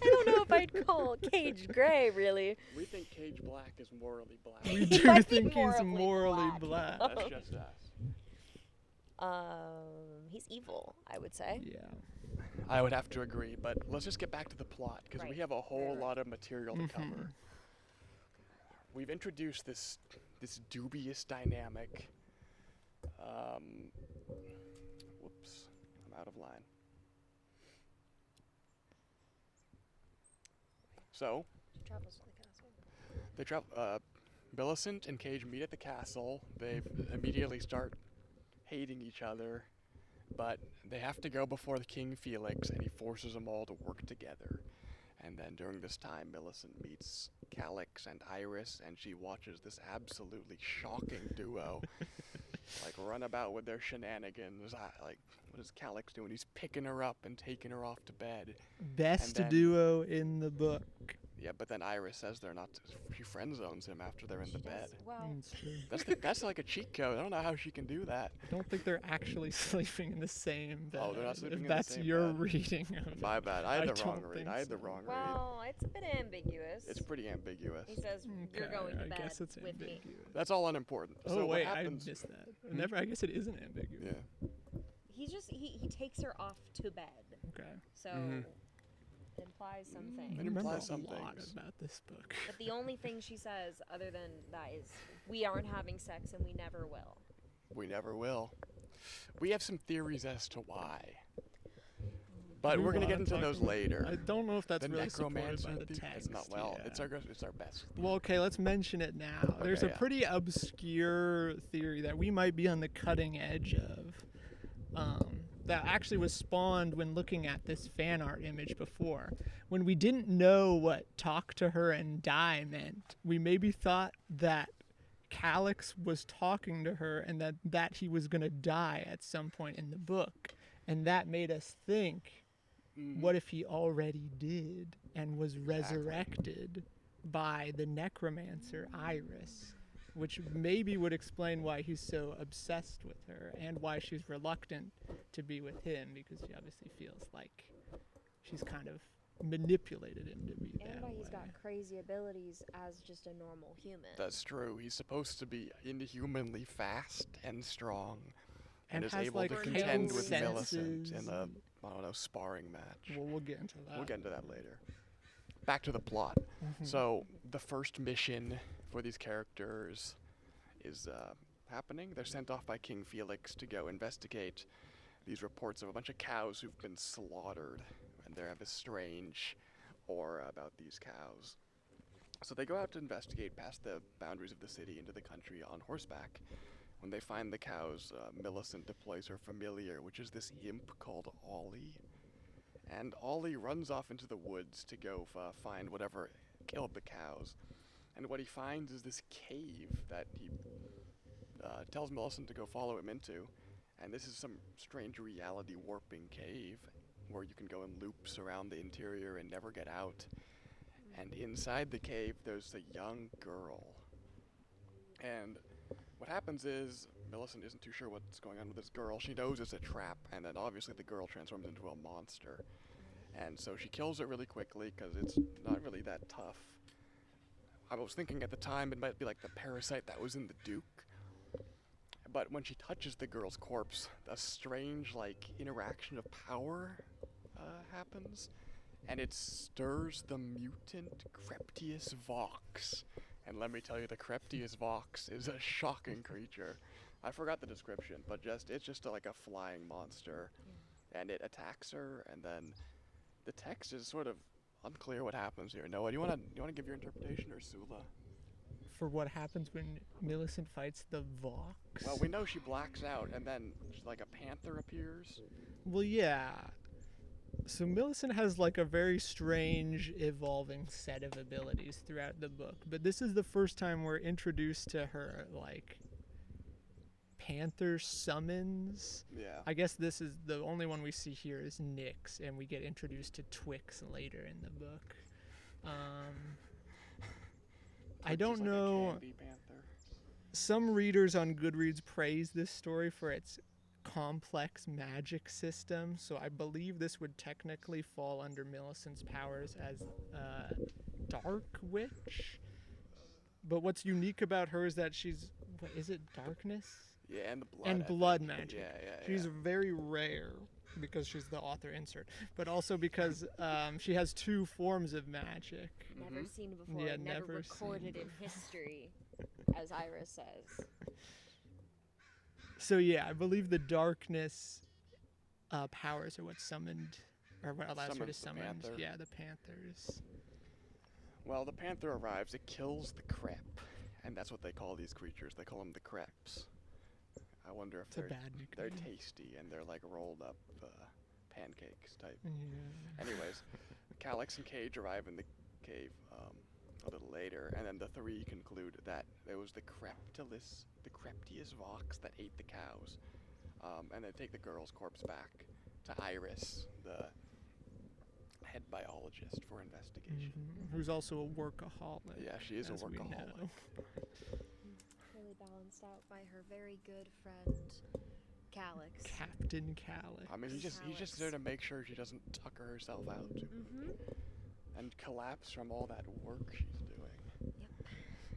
Speaker 3: don't know if I'd call Cage gray, really.
Speaker 2: We think Cage Black is morally black.
Speaker 1: We
Speaker 3: He
Speaker 1: do
Speaker 3: might be
Speaker 1: think he's
Speaker 3: morally
Speaker 1: morally
Speaker 3: black.
Speaker 1: black.
Speaker 2: That's just us.
Speaker 3: He's evil, I would say.
Speaker 1: Yeah.
Speaker 2: I would have to agree, but let's just get back to the plot, because
Speaker 3: Right.
Speaker 2: we have a whole
Speaker 3: Right.
Speaker 2: lot of material to
Speaker 1: Mhm.
Speaker 2: cover. We've introduced this dubious dynamic. Whoops, I'm out of line. So,
Speaker 3: Travels to the castle.
Speaker 2: they travel. Millicent and Cage meet at the castle. They immediately start hating each other, but they have to go before the King Felix, and he forces them all to work together. And then during this time, Millicent meets Calix and Iris, and she watches this absolutely shocking duo, like, run about with their shenanigans. Like, what is Calix doing? He's picking her up and taking her off to bed.
Speaker 1: Best
Speaker 2: then-
Speaker 1: duo in the book.
Speaker 2: Yeah, but then Iris says they're not. She friend zones him after they're in the bed.
Speaker 3: Well,
Speaker 1: It's true.
Speaker 2: That's like a cheat code. I don't know how she can do that.
Speaker 1: I don't think they're actually sleeping in the same bed.
Speaker 2: Oh, they're not sleeping
Speaker 1: if
Speaker 2: in the
Speaker 1: that's
Speaker 2: same
Speaker 1: your
Speaker 2: bed.
Speaker 1: reading of it.
Speaker 2: My bad. I
Speaker 1: I
Speaker 2: had the wrong
Speaker 1: don't
Speaker 2: read.
Speaker 1: think
Speaker 2: I had the
Speaker 1: so.
Speaker 2: wrong read.
Speaker 3: well, it's a bit ambiguous.
Speaker 2: It's pretty ambiguous.
Speaker 3: He says, "You're
Speaker 1: Okay,
Speaker 3: going to
Speaker 1: I
Speaker 3: bed
Speaker 1: guess it's
Speaker 3: with me."
Speaker 1: ambiguous.
Speaker 2: That's all unimportant.
Speaker 1: Oh
Speaker 2: so
Speaker 1: wait,
Speaker 2: what
Speaker 1: I
Speaker 2: happens?
Speaker 1: missed that.
Speaker 2: Hmm?
Speaker 1: Never. I guess it isn't ambiguous.
Speaker 2: Yeah.
Speaker 3: He's just he takes her off to bed,
Speaker 1: Okay.
Speaker 3: so
Speaker 2: Mhm.
Speaker 3: it implies some
Speaker 1: I
Speaker 3: things.
Speaker 2: It
Speaker 1: remember
Speaker 2: implies
Speaker 1: a
Speaker 2: some
Speaker 1: lot
Speaker 2: things.
Speaker 1: about this book.
Speaker 3: But the only thing she says, other than that, is, "We aren't having sex, and we never will."
Speaker 2: We never will. We have some theories as to why, but
Speaker 1: We
Speaker 2: we're gonna get
Speaker 1: wanna
Speaker 2: into
Speaker 1: talk
Speaker 2: those
Speaker 1: about-
Speaker 2: later.
Speaker 1: I don't know if that's
Speaker 2: the
Speaker 1: really supported
Speaker 2: necromancer
Speaker 1: by the
Speaker 2: theory-
Speaker 1: text.
Speaker 2: It's not well.
Speaker 1: yeah.
Speaker 2: It's our best.
Speaker 1: Well, okay, let's mention it now. There's a
Speaker 2: Okay, yeah.
Speaker 1: pretty obscure theory that we might be on the cutting edge of. That actually was spawned when looking at this fan art image before. When we didn't know what talk to her and die meant, we maybe thought that Calix was talking to her and that he was going to die at some point in the book. And that made us think,
Speaker 2: Mhm.
Speaker 1: what if he already did and was
Speaker 2: Exactly.
Speaker 1: resurrected by the necromancer Iris, which maybe would explain why he's so obsessed with her and why she's reluctant to be with him, because she obviously feels like she's kind of manipulated him to be that
Speaker 4: And why
Speaker 1: way.
Speaker 4: he's got crazy abilities as just a normal human.
Speaker 2: That's true. He's supposed to be inhumanly fast and strong, and is
Speaker 1: has,
Speaker 2: able
Speaker 1: like,
Speaker 2: to
Speaker 3: heightened
Speaker 2: contend with
Speaker 1: senses
Speaker 2: Malicent in a,
Speaker 1: and-
Speaker 2: I don't know, sparring match.
Speaker 1: Well, we'll get into that.
Speaker 2: We'll get into that later. Back to the plot.
Speaker 1: Mhm.
Speaker 2: So, the first mission for these characters is happening. They're sent off by King Felix to go investigate these reports of a bunch of cows who've been slaughtered, and they have a strange aura about these cows. So they go out to investigate past the boundaries of the city into the country on horseback. When they find the cows, Millicent deploys her familiar, which is this imp called Ollie. And Ollie runs off into the woods to go find whatever killed the cows. And what he finds is this cave that he tells Millicent to go follow him into. And this is some strange reality warping cave where you can go in loops around the interior and never get out. And inside the cave, there's a young girl. And what happens is Millicent isn't too sure what's going on with this girl. She knows it's a trap, and then obviously the girl transforms into a monster. And so she kills it really quickly because it's not really that tough. I was thinking at the time it might be like the parasite that was in the Duke. But when she touches the girl's corpse, a strange, like, interaction of power happens. And it stirs the mutant Creptius Vox. And let me tell you, the Creptius Vox is a shocking creature. I forgot the description, but it's just like a flying monster. And it attacks her, and then the text is sort of unclear what happens here. Noah, do you wanna give your interpretation, or S'Ula?
Speaker 1: For what happens when Millicent fights the Vox?
Speaker 2: Well, we know she blacks out, and then like a panther appears.
Speaker 1: Well, yeah. So Millicent has like a very strange evolving set of abilities throughout the book, but this is the first time we're introduced to her like panther summons.
Speaker 2: Yeah.
Speaker 1: I guess this is the only one we see here is Nyx, and we get introduced to Twix later in the book. I
Speaker 2: Twix
Speaker 1: don't
Speaker 2: is like a
Speaker 1: know.
Speaker 2: candy panther.
Speaker 1: Some readers on Goodreads praise this story for its complex magic system, so I believe this would technically fall under Millicent's powers as Dark Witch. But what's unique about her is that she's, what is it, darkness?
Speaker 2: Yeah, and the blood.
Speaker 1: And
Speaker 2: I
Speaker 1: blood
Speaker 2: think.
Speaker 1: magic.
Speaker 2: Yeah.
Speaker 1: She's very rare because she's the author insert, but also because she has two forms of magic.
Speaker 4: Never
Speaker 2: Mhm.
Speaker 4: seen before,
Speaker 1: Yeah,
Speaker 4: never
Speaker 1: never
Speaker 4: recorded
Speaker 1: seen
Speaker 4: in history, as Iris says.
Speaker 1: So yeah, I believe the darkness powers are what summoned, or what allows her to
Speaker 2: Summons the
Speaker 1: summon.
Speaker 2: panther.
Speaker 1: Yeah, the panthers.
Speaker 2: Well, the panther arrives. It kills the crep, and that's what they call these creatures. They call them the creps. I wonder if
Speaker 1: It's a
Speaker 2: they're
Speaker 1: bad
Speaker 2: they're
Speaker 1: nickname.
Speaker 2: tasty and they're like rolled up pancakes type.
Speaker 1: Yeah.
Speaker 2: Anyways, Calyx and Cage arrive in the cave a little later, and then the three conclude that it was the Creptius Vox that ate the cows, and they take the girl's corpse back to Iris, the head biologist, for investigation.
Speaker 1: Who's also a workaholic.
Speaker 2: Yeah, she is a
Speaker 1: as we
Speaker 2: workaholic.
Speaker 1: know.
Speaker 4: Really balanced out by her very good friend, Calyx.
Speaker 1: Captain Calyx.
Speaker 2: I mean, he's just
Speaker 4: Calyx.
Speaker 2: there to make sure she doesn't tucker herself out
Speaker 4: Mm-hmm.
Speaker 2: and collapse from all that work she's doing.
Speaker 4: Yep.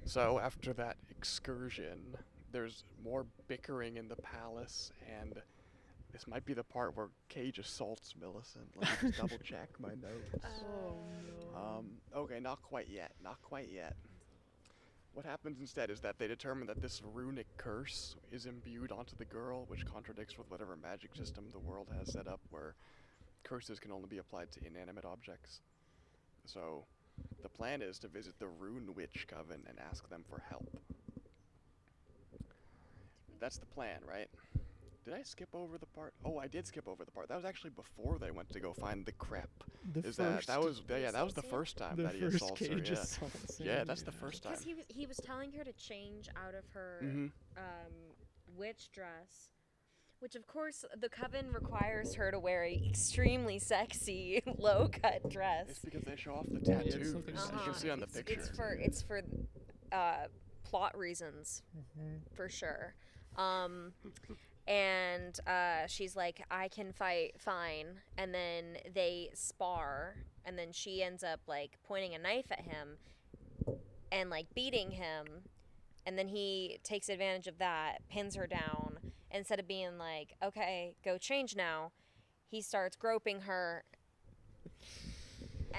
Speaker 2: So after that excursion, there's more bickering in the palace, and this might be the part where Cage assaults Millicent. Let me just double check my notes. Okay, not quite yet. Not quite yet. What happens instead is that they determine that this runic curse is imbued onto the girl, which contradicts with whatever magic system the world has set up, where curses can only be applied to inanimate objects. So the plan is to visit the Rune Witch Coven and ask them for help. That's the plan, right? Did I skip over the part? Oh, I did skip over the part. That was actually before they went to go find the crep.
Speaker 1: The
Speaker 2: Is
Speaker 1: first,
Speaker 2: that was
Speaker 4: He
Speaker 2: yeah, that was the
Speaker 4: assaults her?
Speaker 2: first time
Speaker 1: the
Speaker 2: that he
Speaker 1: first
Speaker 2: assaults her.
Speaker 1: Cage
Speaker 2: Yeah,
Speaker 1: assaults him,
Speaker 2: yeah, that's the first time.
Speaker 4: Because he was telling her to change out of her
Speaker 2: Mm-hmm.
Speaker 4: witch dress, which of course the coven requires her to wear a extremely sexy low cut dress.
Speaker 2: It's because they show off the
Speaker 1: Yeah, it's
Speaker 2: tattoos.
Speaker 1: something
Speaker 2: You can see on the picture.
Speaker 4: It's for
Speaker 3: plot reasons, for sure. And she's like, I can fight fine. And then they spar, and then she ends up like pointing a knife at him and like beating him. And then he takes advantage of that, pins her down. Instead of being like, okay, go change now, he starts groping her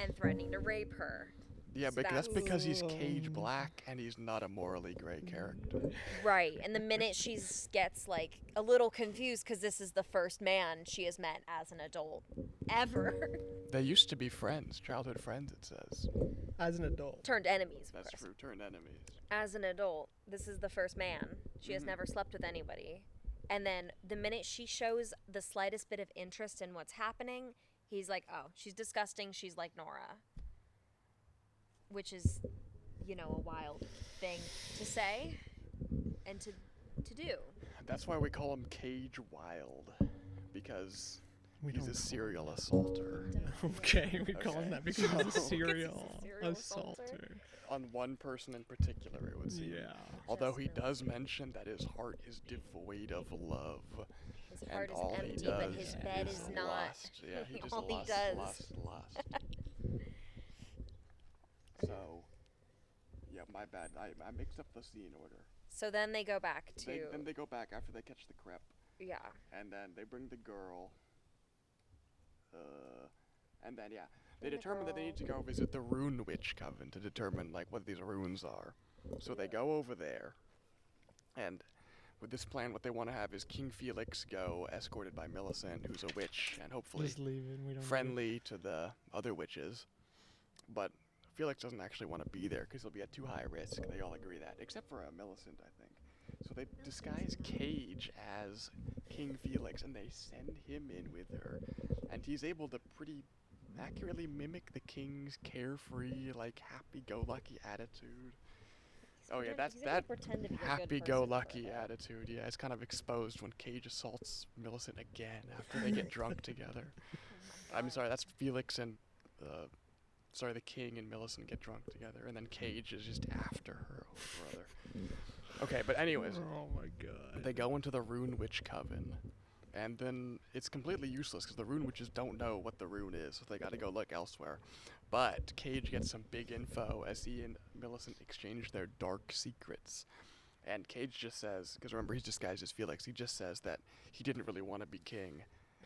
Speaker 3: and threatening to rape her.
Speaker 2: Yeah,
Speaker 3: So
Speaker 2: but that's because he's
Speaker 1: Oh.
Speaker 2: Cage Black and he's not a morally gray character.
Speaker 3: Right. And the minute she gets like a little confused because this is the first man she has met as an adult ever.
Speaker 2: They used to be friends, childhood friends, it says.
Speaker 1: As an adult.
Speaker 3: Turned enemies, of
Speaker 2: That's
Speaker 3: course.
Speaker 2: true, turned enemies.
Speaker 3: As an adult, this is the first man. She has never slept with anybody. And then the minute she shows the slightest bit of interest in what's happening, he's like, oh, she's disgusting. She's like Nora. Which is, you know, a wild thing to say and to do.
Speaker 2: That's why we call him Cage Wild, because
Speaker 1: We
Speaker 2: he's
Speaker 1: don't
Speaker 2: a
Speaker 1: call
Speaker 2: serial assaulter.
Speaker 1: Okay, we call him that because he's a
Speaker 2: So-
Speaker 1: serial
Speaker 3: Serial
Speaker 1: assaulter.
Speaker 2: On one person in particular, it would seem.
Speaker 1: Yeah.
Speaker 2: Although he
Speaker 3: Just really-
Speaker 2: does mention that his heart is devoid of love.
Speaker 3: His
Speaker 2: And
Speaker 3: heart is
Speaker 2: all he
Speaker 3: empty,
Speaker 2: does
Speaker 3: but his bed is not.
Speaker 2: lust. Yeah, he just
Speaker 3: All he
Speaker 2: lust,
Speaker 3: does.
Speaker 2: lust. So, yeah, my bad. I mixed up the scene order.
Speaker 3: So then they go back to.
Speaker 2: Then they go back after they catch the crep,
Speaker 3: Yeah.
Speaker 2: and then they bring the girl. And then, yeah, they
Speaker 3: Bring the
Speaker 2: determine that they need to
Speaker 3: girl.
Speaker 2: go visit the Rune Witch Coven to determine, like, what these runes are. So they go over there, and with this plan, what they want to have is King Felix go, escorted by Malicent, who's a witch, and hopefully
Speaker 1: Just leaving. We don't.
Speaker 2: friendly to the other witches. But Felix doesn't actually want to be there because he'll be at too high risk. They all agree that, except for Millicent, I think. So they disguise Cage as King Felix, and they send him in with her, and he's able to pretty accurately mimic the king's carefree, like happy-go-lucky attitude. Oh yeah, that's that happy-go-lucky attitude. Yeah, it's kind of exposed when Cage assaults Millicent again after they get drunk together. I'm sorry, that's Felix and the king and Millicent get drunk together, and then Cage is just after her, oh brother. Okay, but anyways,
Speaker 1: Oh my god.
Speaker 2: they go into the Rune Witch Coven, and then it's completely useless because the Rune Witches don't know what the rune is, so they gotta go look elsewhere. But Cage gets some big info as he and Millicent exchange their dark secrets. And Cage just says, because remember he's disguised as Felix, he just says that he didn't really want to be king.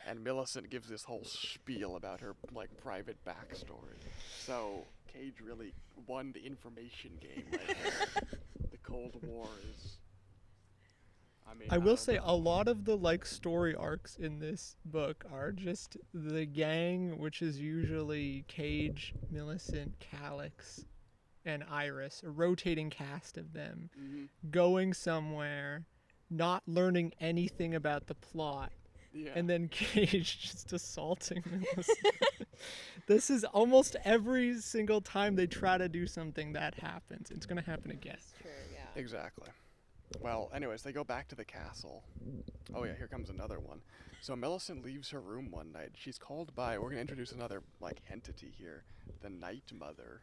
Speaker 2: And Millicent gives this whole spiel about her like private backstory. So Cage really won the information game right there. The Cold War is.
Speaker 1: I will
Speaker 2: don't
Speaker 1: say
Speaker 2: know.
Speaker 1: a lot of the like story arcs in this book are just the gang, which is usually Cage, Millicent, Calyx, and Iris, a rotating cast of them, going somewhere, not learning anything about the plot,
Speaker 2: Yeah.
Speaker 1: and then Cage just assaulting Millicent. This is almost every single time they try to do something that happens. It's gonna happen again.
Speaker 3: That's true, yeah.
Speaker 2: Exactly. Well, anyways, they go back to the castle. Oh yeah, here comes another one. So Millicent leaves her room one night. She's called by, we're gonna introduce another like entity here, the Night Mother.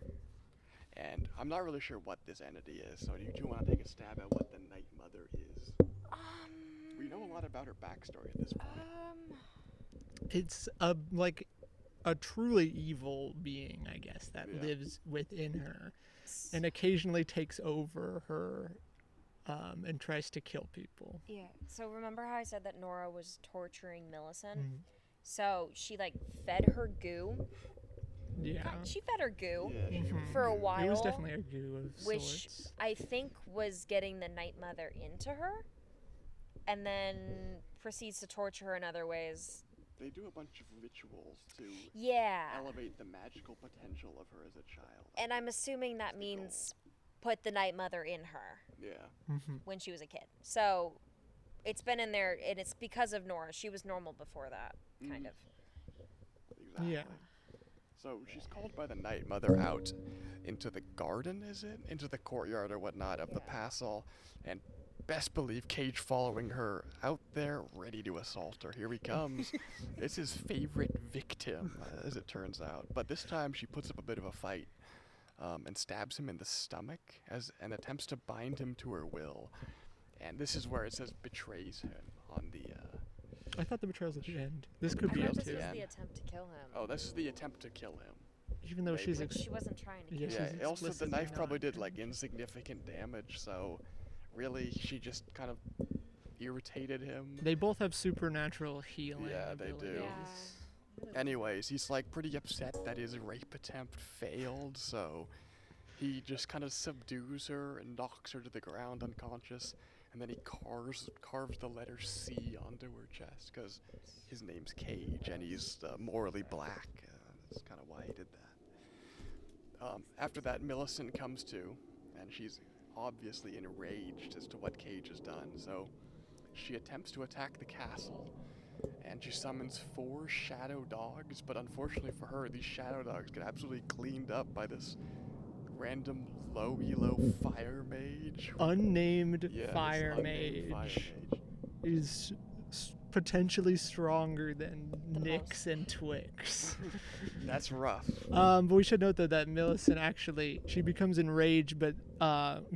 Speaker 2: And I'm not really sure what this entity is, so do you want to take a stab at what the Night Mother is? We know a lot about her backstory at this point.
Speaker 1: It's a like a truly evil being, I guess, that
Speaker 2: Yeah.
Speaker 1: lives within her, and occasionally takes over her, and tries to kill people.
Speaker 3: Yeah. So remember how I said that Nora was torturing Millicent?
Speaker 1: Mhm.
Speaker 3: So she like fed her goo.
Speaker 1: Yeah.
Speaker 3: She fed her goo
Speaker 2: Yeah, she
Speaker 1: Mhm.
Speaker 3: for a while.
Speaker 1: It was definitely a goo of
Speaker 3: which
Speaker 1: sorts.
Speaker 3: I think was getting the Night Mother into her, and then proceeds to torture her in other ways.
Speaker 2: They do a bunch of rituals to
Speaker 3: Yeah.
Speaker 2: elevate the magical potential of her as a child.
Speaker 3: And I'm assuming that
Speaker 2: That's the goal.
Speaker 3: means put the Night Mother in her
Speaker 2: Yeah.
Speaker 1: Mhm.
Speaker 3: when she was a kid. So it's been in there, and it's because of Nora. She was normal before that, kind
Speaker 2: Mhm.
Speaker 3: of.
Speaker 2: Exactly.
Speaker 1: Yeah.
Speaker 2: So she's called by the Night Mother out into the garden, is it? Into the courtyard or whatnot of the
Speaker 3: Yeah.
Speaker 2: castle, and best believe Cage following her out there, ready to assault her. Here he comes. It's his favorite victim, as it turns out. But this time she puts up a bit of a fight. and stabs him in the stomach and attempts to bind him to her will. And this is where it says betrays him on the.
Speaker 1: I thought the betrayal's at the end. This could
Speaker 3: I
Speaker 1: be
Speaker 3: thought
Speaker 1: it
Speaker 3: this
Speaker 1: too.
Speaker 3: was
Speaker 2: Yeah.
Speaker 3: the attempt to kill him.
Speaker 2: Oh, this is the attempt to kill him.
Speaker 1: Even though she's
Speaker 2: Maybe.
Speaker 3: She wasn't trying to
Speaker 1: Yeah,
Speaker 3: kill
Speaker 1: she's
Speaker 3: him.
Speaker 2: Yeah. Also, the
Speaker 1: explicitly
Speaker 2: knife probably
Speaker 1: not
Speaker 2: did
Speaker 1: trying
Speaker 2: like
Speaker 1: to-
Speaker 2: insignificant damage. So, really, she just kind of irritated him.
Speaker 1: They both have supernatural healing
Speaker 2: Yeah, they do.
Speaker 1: abilities.
Speaker 3: Yeah.
Speaker 2: Anyways, he's like pretty upset that his rape attempt failed, so he just kind of subdues her and knocks her to the ground unconscious, and then he carves the letter C onto her chest because his name's Cage and he's morally black. That's kind of why he did that. After that, Millicent comes to, and she's obviously enraged as to what Cage has done, so she attempts to attack the castle. And she summons 4 shadow dogs, but unfortunately for her, these shadow dogs get absolutely cleaned up by this random low elo fire mage.
Speaker 1: Unnamed
Speaker 2: Yeah, this
Speaker 1: fire
Speaker 2: unnamed fire
Speaker 1: mage
Speaker 2: mage.
Speaker 1: is potentially stronger than
Speaker 3: The
Speaker 1: Nyx and Twix.
Speaker 2: That's rough.
Speaker 1: But we should note that Millicent actually, she becomes enraged but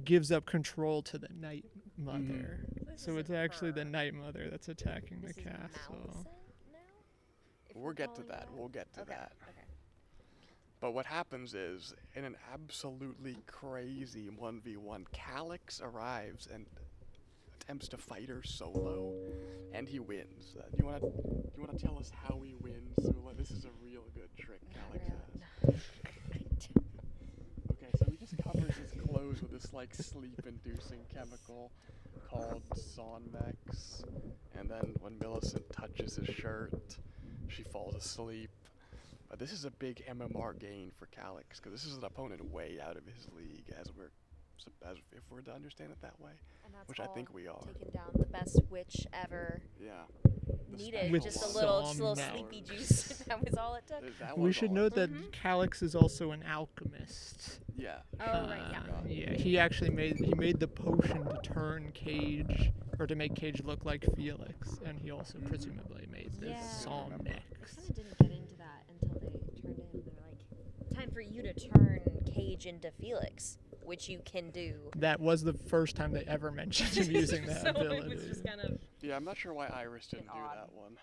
Speaker 1: gives up control to the Night Mother.
Speaker 3: This
Speaker 1: So it's
Speaker 3: isn't
Speaker 1: actually the
Speaker 3: her.
Speaker 1: Night Mother that's attacking
Speaker 3: This
Speaker 1: the
Speaker 3: is
Speaker 1: castle.
Speaker 3: Malicent now? If
Speaker 2: We'll
Speaker 3: we're
Speaker 2: get to
Speaker 3: calling
Speaker 2: that. We'll get to
Speaker 3: Okay.
Speaker 2: that.
Speaker 3: Okay.
Speaker 2: But what happens is, in an absolutely crazy 1v1, Calyx arrives and attempts to fight her solo, and he wins. You wanna tell us how he wins, S'Ula? This is a real good trick Calyx has. Okay, so he just covers his clothes with this like sleep-inducing chemical called Sonmex, and then when Millicent touches his shirt, she falls asleep. This is a big MMR gain for Calyx, because this is an opponent way out of his league, if we're to understand it that way,
Speaker 3: And that's
Speaker 2: which I
Speaker 3: all
Speaker 2: think we are.
Speaker 3: taking down the best witch ever
Speaker 2: Yeah. The
Speaker 3: needed.
Speaker 1: With
Speaker 3: Just a
Speaker 2: special
Speaker 3: little
Speaker 1: Somnux.
Speaker 3: sleepy juice. That was all it took.
Speaker 2: That
Speaker 1: We
Speaker 2: was
Speaker 1: should
Speaker 2: all-
Speaker 1: note that
Speaker 3: Mhm.
Speaker 1: Calyx is also an alchemist.
Speaker 2: Yeah.
Speaker 3: Oh, right, yeah.
Speaker 1: Yeah, he actually made the potion to turn Cage, or to make Cage look like Felix, and he also presumably made the
Speaker 3: Yeah.
Speaker 1: Somnex.
Speaker 3: I kind of didn't get into that until they turned to him. They're like, time for you to turn Cage into Felix, which you can do.
Speaker 1: That was the first time they ever mentioned him using that
Speaker 3: so
Speaker 1: ability.
Speaker 3: it was just kind of.
Speaker 2: Yeah, I'm not sure why Iris didn't do
Speaker 3: odd.
Speaker 2: that one.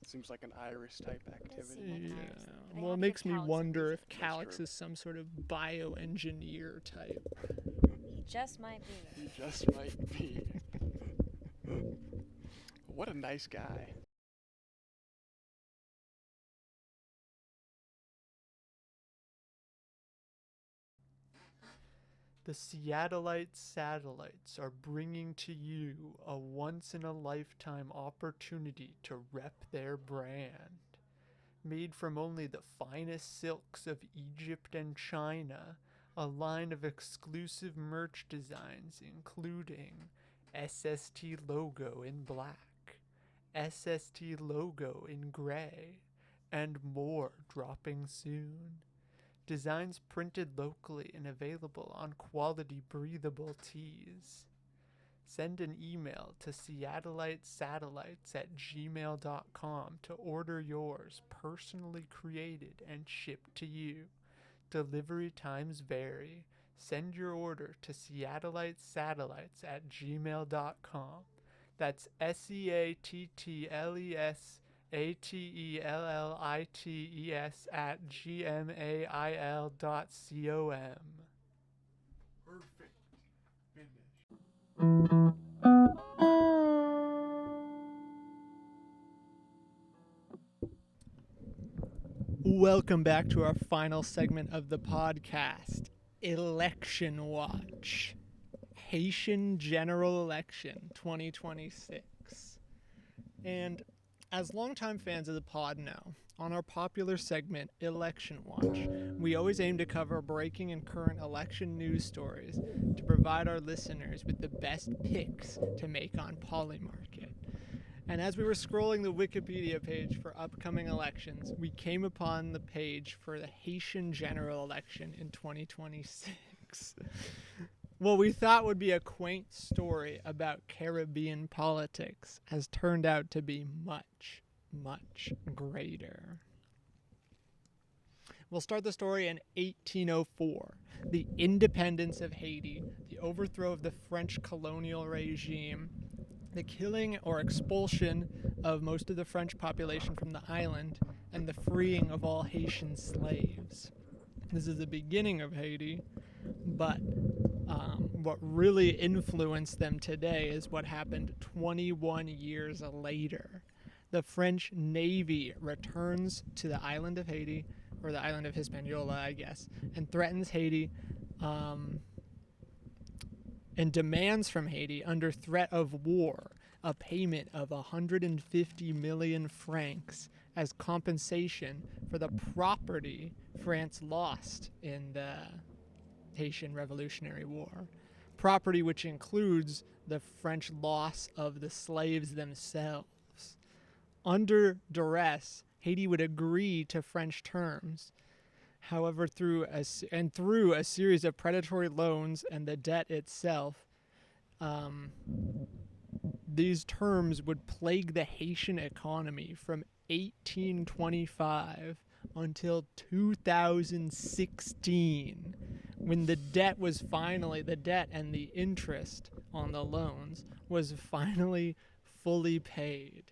Speaker 2: Seems like an Iris type activity.
Speaker 3: seem
Speaker 1: Yeah.
Speaker 3: like Iris. They
Speaker 1: Well,
Speaker 3: had
Speaker 1: it
Speaker 3: to
Speaker 1: makes
Speaker 3: give
Speaker 1: me
Speaker 3: Calyx a
Speaker 1: wonder
Speaker 3: reason.
Speaker 1: if
Speaker 2: That's
Speaker 1: Calyx
Speaker 2: true.
Speaker 1: is some sort of bioengineer type.
Speaker 3: He just might be.
Speaker 2: He just might be. What a nice guy.
Speaker 1: The Seattleite satellites are bringing to you a once-in-a-lifetime opportunity to rep their brand. Made from only the finest silks of Egypt and China, a line of exclusive merch designs including SST logo in black, SST logo in gray, and more dropping soon. Designs printed locally and available on quality breathable tees. Send an email to seattleitesatellites@gmail.com to order yours personally created and shipped to you. Delivery times vary. Send your order to seattleitesatellites@gmail.com. That's seattleitesatellites@gmail.com.
Speaker 2: Perfect. Finish.
Speaker 1: Welcome back to our final segment of the podcast, Election Watch. Haitian General Election 2026. And as longtime fans of the pod know, on our popular segment, Election Watch, we always aim to cover breaking and current election news stories to provide our listeners with the best picks to make on Polymarket. And as we were scrolling the Wikipedia page for upcoming elections, we came upon the page for the Haitian general election in 2026. What we thought would be a quaint story about Caribbean politics has turned out to be much, much greater. We'll start the story in 1804, the independence of Haiti, the overthrow of the French colonial regime, the killing or expulsion of most of the French population from the island, and the freeing of all Haitian slaves. This is the beginning of Haiti, but what really influenced them today is what happened 21 years later. The French Navy returns to the island of Haiti, or the island of Hispaniola, I guess, and threatens Haiti and demands from Haiti, under threat of war, a payment of 150 million francs as compensation for the property France lost in the Haitian Revolutionary War. Property which includes the French loss of the slaves themselves. Under duress, Haiti would agree to French terms. However, through a series of predatory loans and the debt itself, these terms would plague the Haitian economy from 1825 until 2016, when the debt and the interest on the loans was finally fully paid.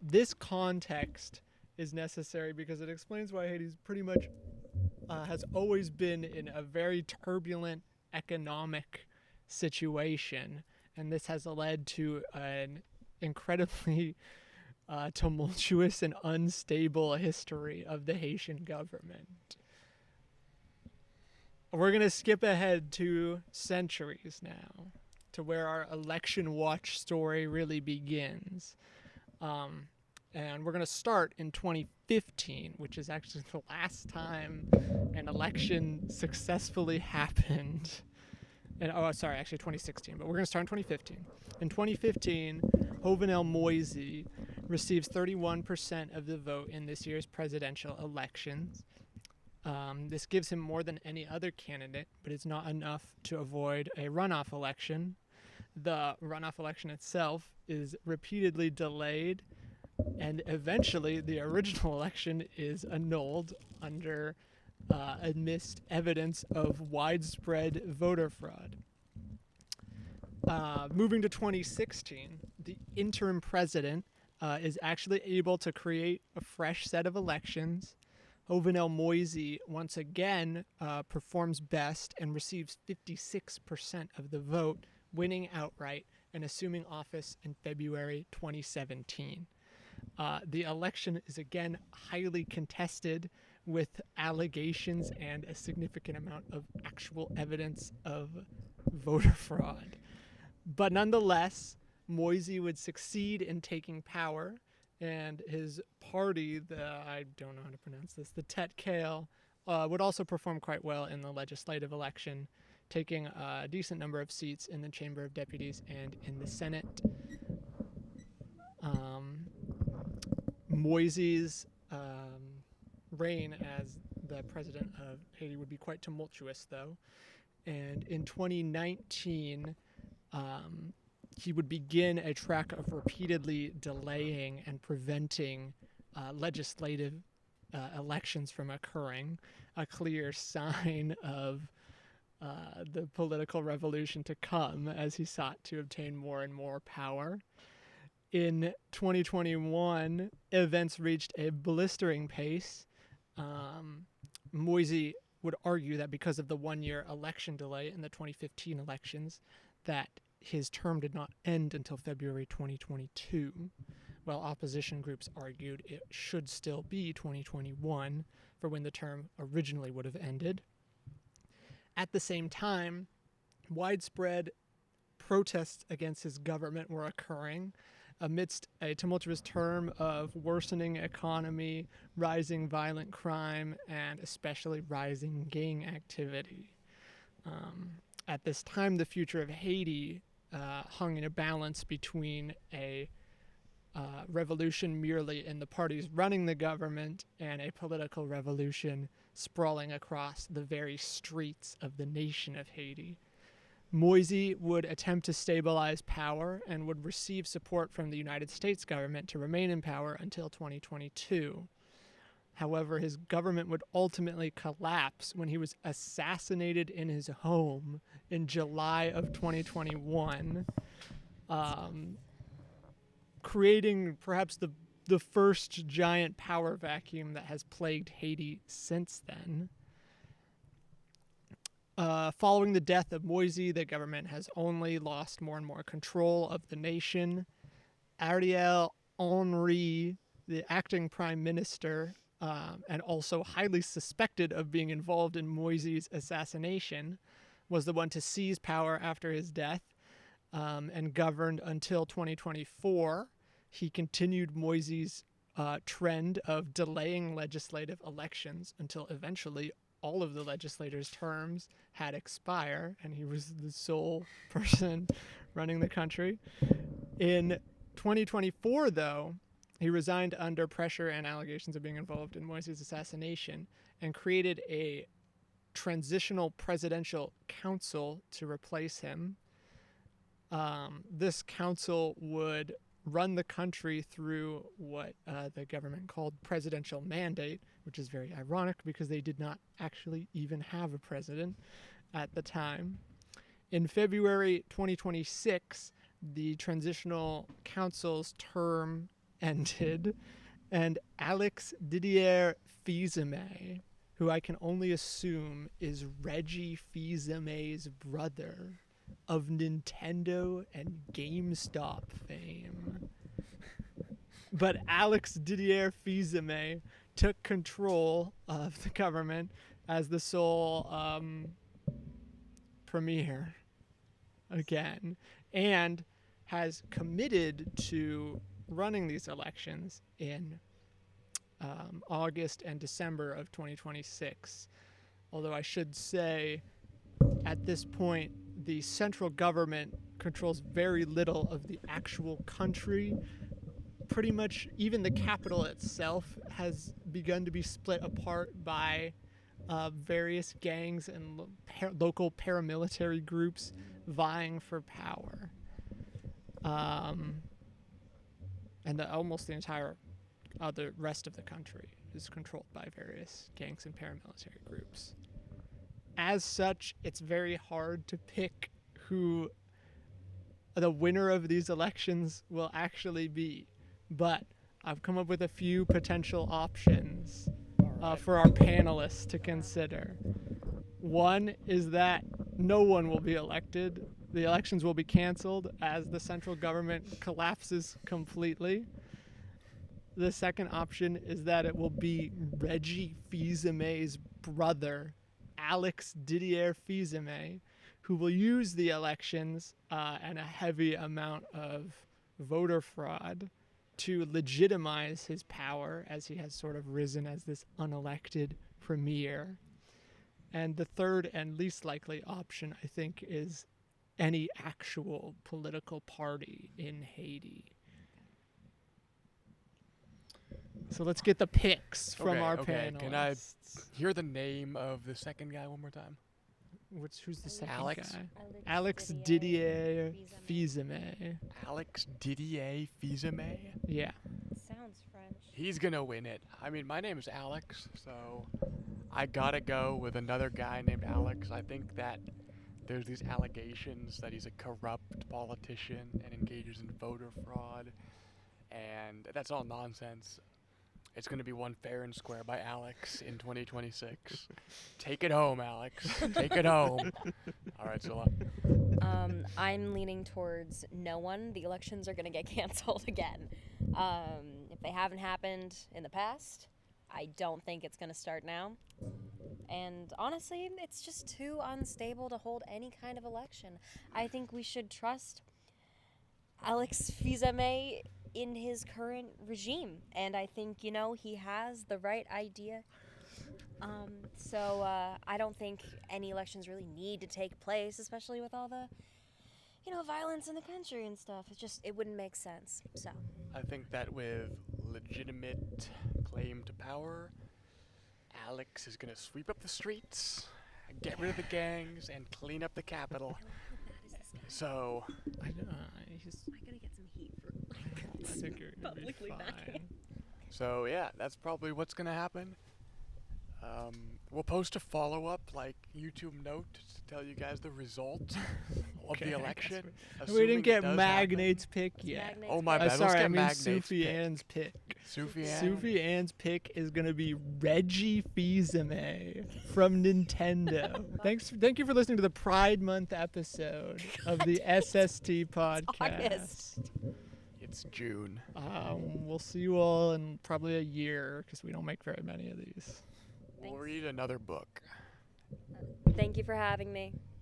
Speaker 1: This context is necessary because it explains why Haiti's pretty much has always been in a very turbulent economic situation, and this has led to an incredibly tumultuous and unstable history of the Haitian government. We're going to skip ahead 2 centuries now to where our election watch story really begins. And we're going to start in 2015, which is actually the last time an election successfully happened. And, actually 2016, but we're going to start in 2015. In 2015, Jovenel Moise receives 31% of the vote in this year's presidential elections. This gives him more than any other candidate, but it's not enough to avoid a runoff election. The runoff election itself is repeatedly delayed, and eventually the original election is annulled amidst evidence of widespread voter fraud. Moving to 2016, the interim president is actually able to create a fresh set of elections. Jovenel Moise once again performs best and receives 56% of the vote, winning outright and assuming office in February 2017. The election is again highly contested, with allegations and a significant amount of actual evidence of voter fraud. But nonetheless, Moise would succeed in taking power, and his party, I don't know how to pronounce this, the Tet Kale, would also perform quite well in the legislative election, taking a decent number of seats in the Chamber of Deputies and in the Senate. Moise's reign as the president of Haiti would be quite tumultuous, though. And in 2019, he would begin a track of repeatedly delaying and preventing legislative elections from occurring, a clear sign of the political revolution to come as he sought to obtain more and more power. In 2021, events reached a blistering pace. Moise would argue that because of the one-year election delay in the 2015 elections, that his term did not end until February 2022, while opposition groups argued it should still be 2021 for when the term originally would have ended. At the same time, widespread protests against his government were occurring amidst a tumultuous term of worsening economy, rising violent crime, and especially rising gang activity. At this time, the future of Haiti hung in a balance between a revolution merely in the parties running the government and a political revolution sprawling across the very streets of the nation of Haiti. Moise would attempt to stabilize power and would receive support from the United States government to remain in power until 2022. However, his government would ultimately collapse when he was assassinated in his home in July of 2021, creating perhaps the first giant power vacuum that has plagued Haiti since then. Following the death of Moise, the government has only lost more and more control of the nation. Ariel Henry, the acting prime minister, and also highly suspected of being involved in Moise's assassination, was the one to seize power after his death, and governed until 2024. He continued Moise's trend of delaying legislative elections until eventually all of the legislators' terms had expired, and he was the sole person running the country. In 2024, though, he resigned under pressure and allegations of being involved in Moise's assassination and created a transitional presidential council to replace him. This council would run the country through what the government called presidential mandate, which is very ironic because they did not actually even have a president at the time. In February 2026, the transitional council's term ended, and Alex Didier Fils-Aimé, who I can only assume is Reggie Fils-Aimé's brother, of Nintendo and GameStop fame. But Alex Didier Fils-Aimé took control of the government as the sole premier again, and has committed to running these elections in August and December of 2026. Although I should say, at this point, the central government controls very little of the actual country. Pretty much even the capital itself has begun to be split apart by various gangs and local paramilitary groups vying for power. And almost the entire other rest of the country is controlled by various gangs and paramilitary groups. As such, it's very hard to pick who the winner of these elections will actually be. But I've come up with a few potential options for our panelists to consider. One is that no one will be elected. The elections will be canceled as the central government collapses completely. The second option is that it will be Reggie Fils-Aimé's brother, Alex Didier Fils-Aimé, who will use the elections and a heavy amount of voter fraud to legitimize his power, as he has sort of risen as this unelected premier. And the third and least likely option, I think, is any actual political party in Haiti. So let's get the picks from our panelists.
Speaker 2: Can I hear the name of the second guy one more time?
Speaker 1: Who's the second
Speaker 2: Alex?
Speaker 1: guy? Alex Didier Fils-Aimé.
Speaker 2: Alex Didier Fils-Aimé?
Speaker 1: Yeah.
Speaker 4: Sounds French.
Speaker 2: He's gonna win it. I mean, my name is Alex, so I gotta go with another guy named Alex. I think that there's these allegations that he's a corrupt politician and engages in voter fraud, and that's all nonsense. It's going to be won fair and square by Alex in 2026. Take it home, Alex. Take it home. All right, S'Ula.
Speaker 4: I'm leaning towards no one. The elections are going to get canceled again. If they haven't happened in the past, I don't think it's going to start now. And honestly, it's just too unstable to hold any kind of election. I think we should trust Alex Fils-Aimé in his current regime, and I think he has the right idea. So I don't think any elections really need to take place, especially with all the violence in the country and stuff. It wouldn't make sense. So
Speaker 2: I think that with legitimate claim to power, Alex is going to sweep up the streets, get rid of the gangs, and clean up the capital. So
Speaker 1: I know,
Speaker 4: I gotta get some heat for
Speaker 1: I think you're gonna be
Speaker 4: publicly backing
Speaker 1: fine.
Speaker 2: So yeah, that's probably what's gonna happen. We'll post a follow-up, like, YouTube note to tell you guys the result of
Speaker 1: Okay,
Speaker 2: the
Speaker 1: I guess
Speaker 2: election.
Speaker 1: we
Speaker 2: assuming
Speaker 1: didn't
Speaker 2: it
Speaker 1: get
Speaker 2: does
Speaker 1: Magnate's
Speaker 2: happen.
Speaker 1: pick
Speaker 4: It's
Speaker 1: yet.
Speaker 4: Magnate's
Speaker 2: Oh, my
Speaker 4: pick.
Speaker 2: bad. Let's
Speaker 1: Sorry,
Speaker 2: get
Speaker 1: I mean
Speaker 2: Magnate's
Speaker 1: Sufi
Speaker 2: pick.
Speaker 1: Ann's pick.
Speaker 2: Sufi Ann?
Speaker 1: Sufi Ann's pick is gonna be Reggie Fils-Aimé from Nintendo. Thank you for listening to the Pride Month episode of the SST podcast.
Speaker 4: August.
Speaker 2: It's June.
Speaker 1: We'll see you all in probably a year because we don't make very many of these.
Speaker 2: We'll
Speaker 4: Thanks.
Speaker 2: read another book.
Speaker 4: Thank you for having me.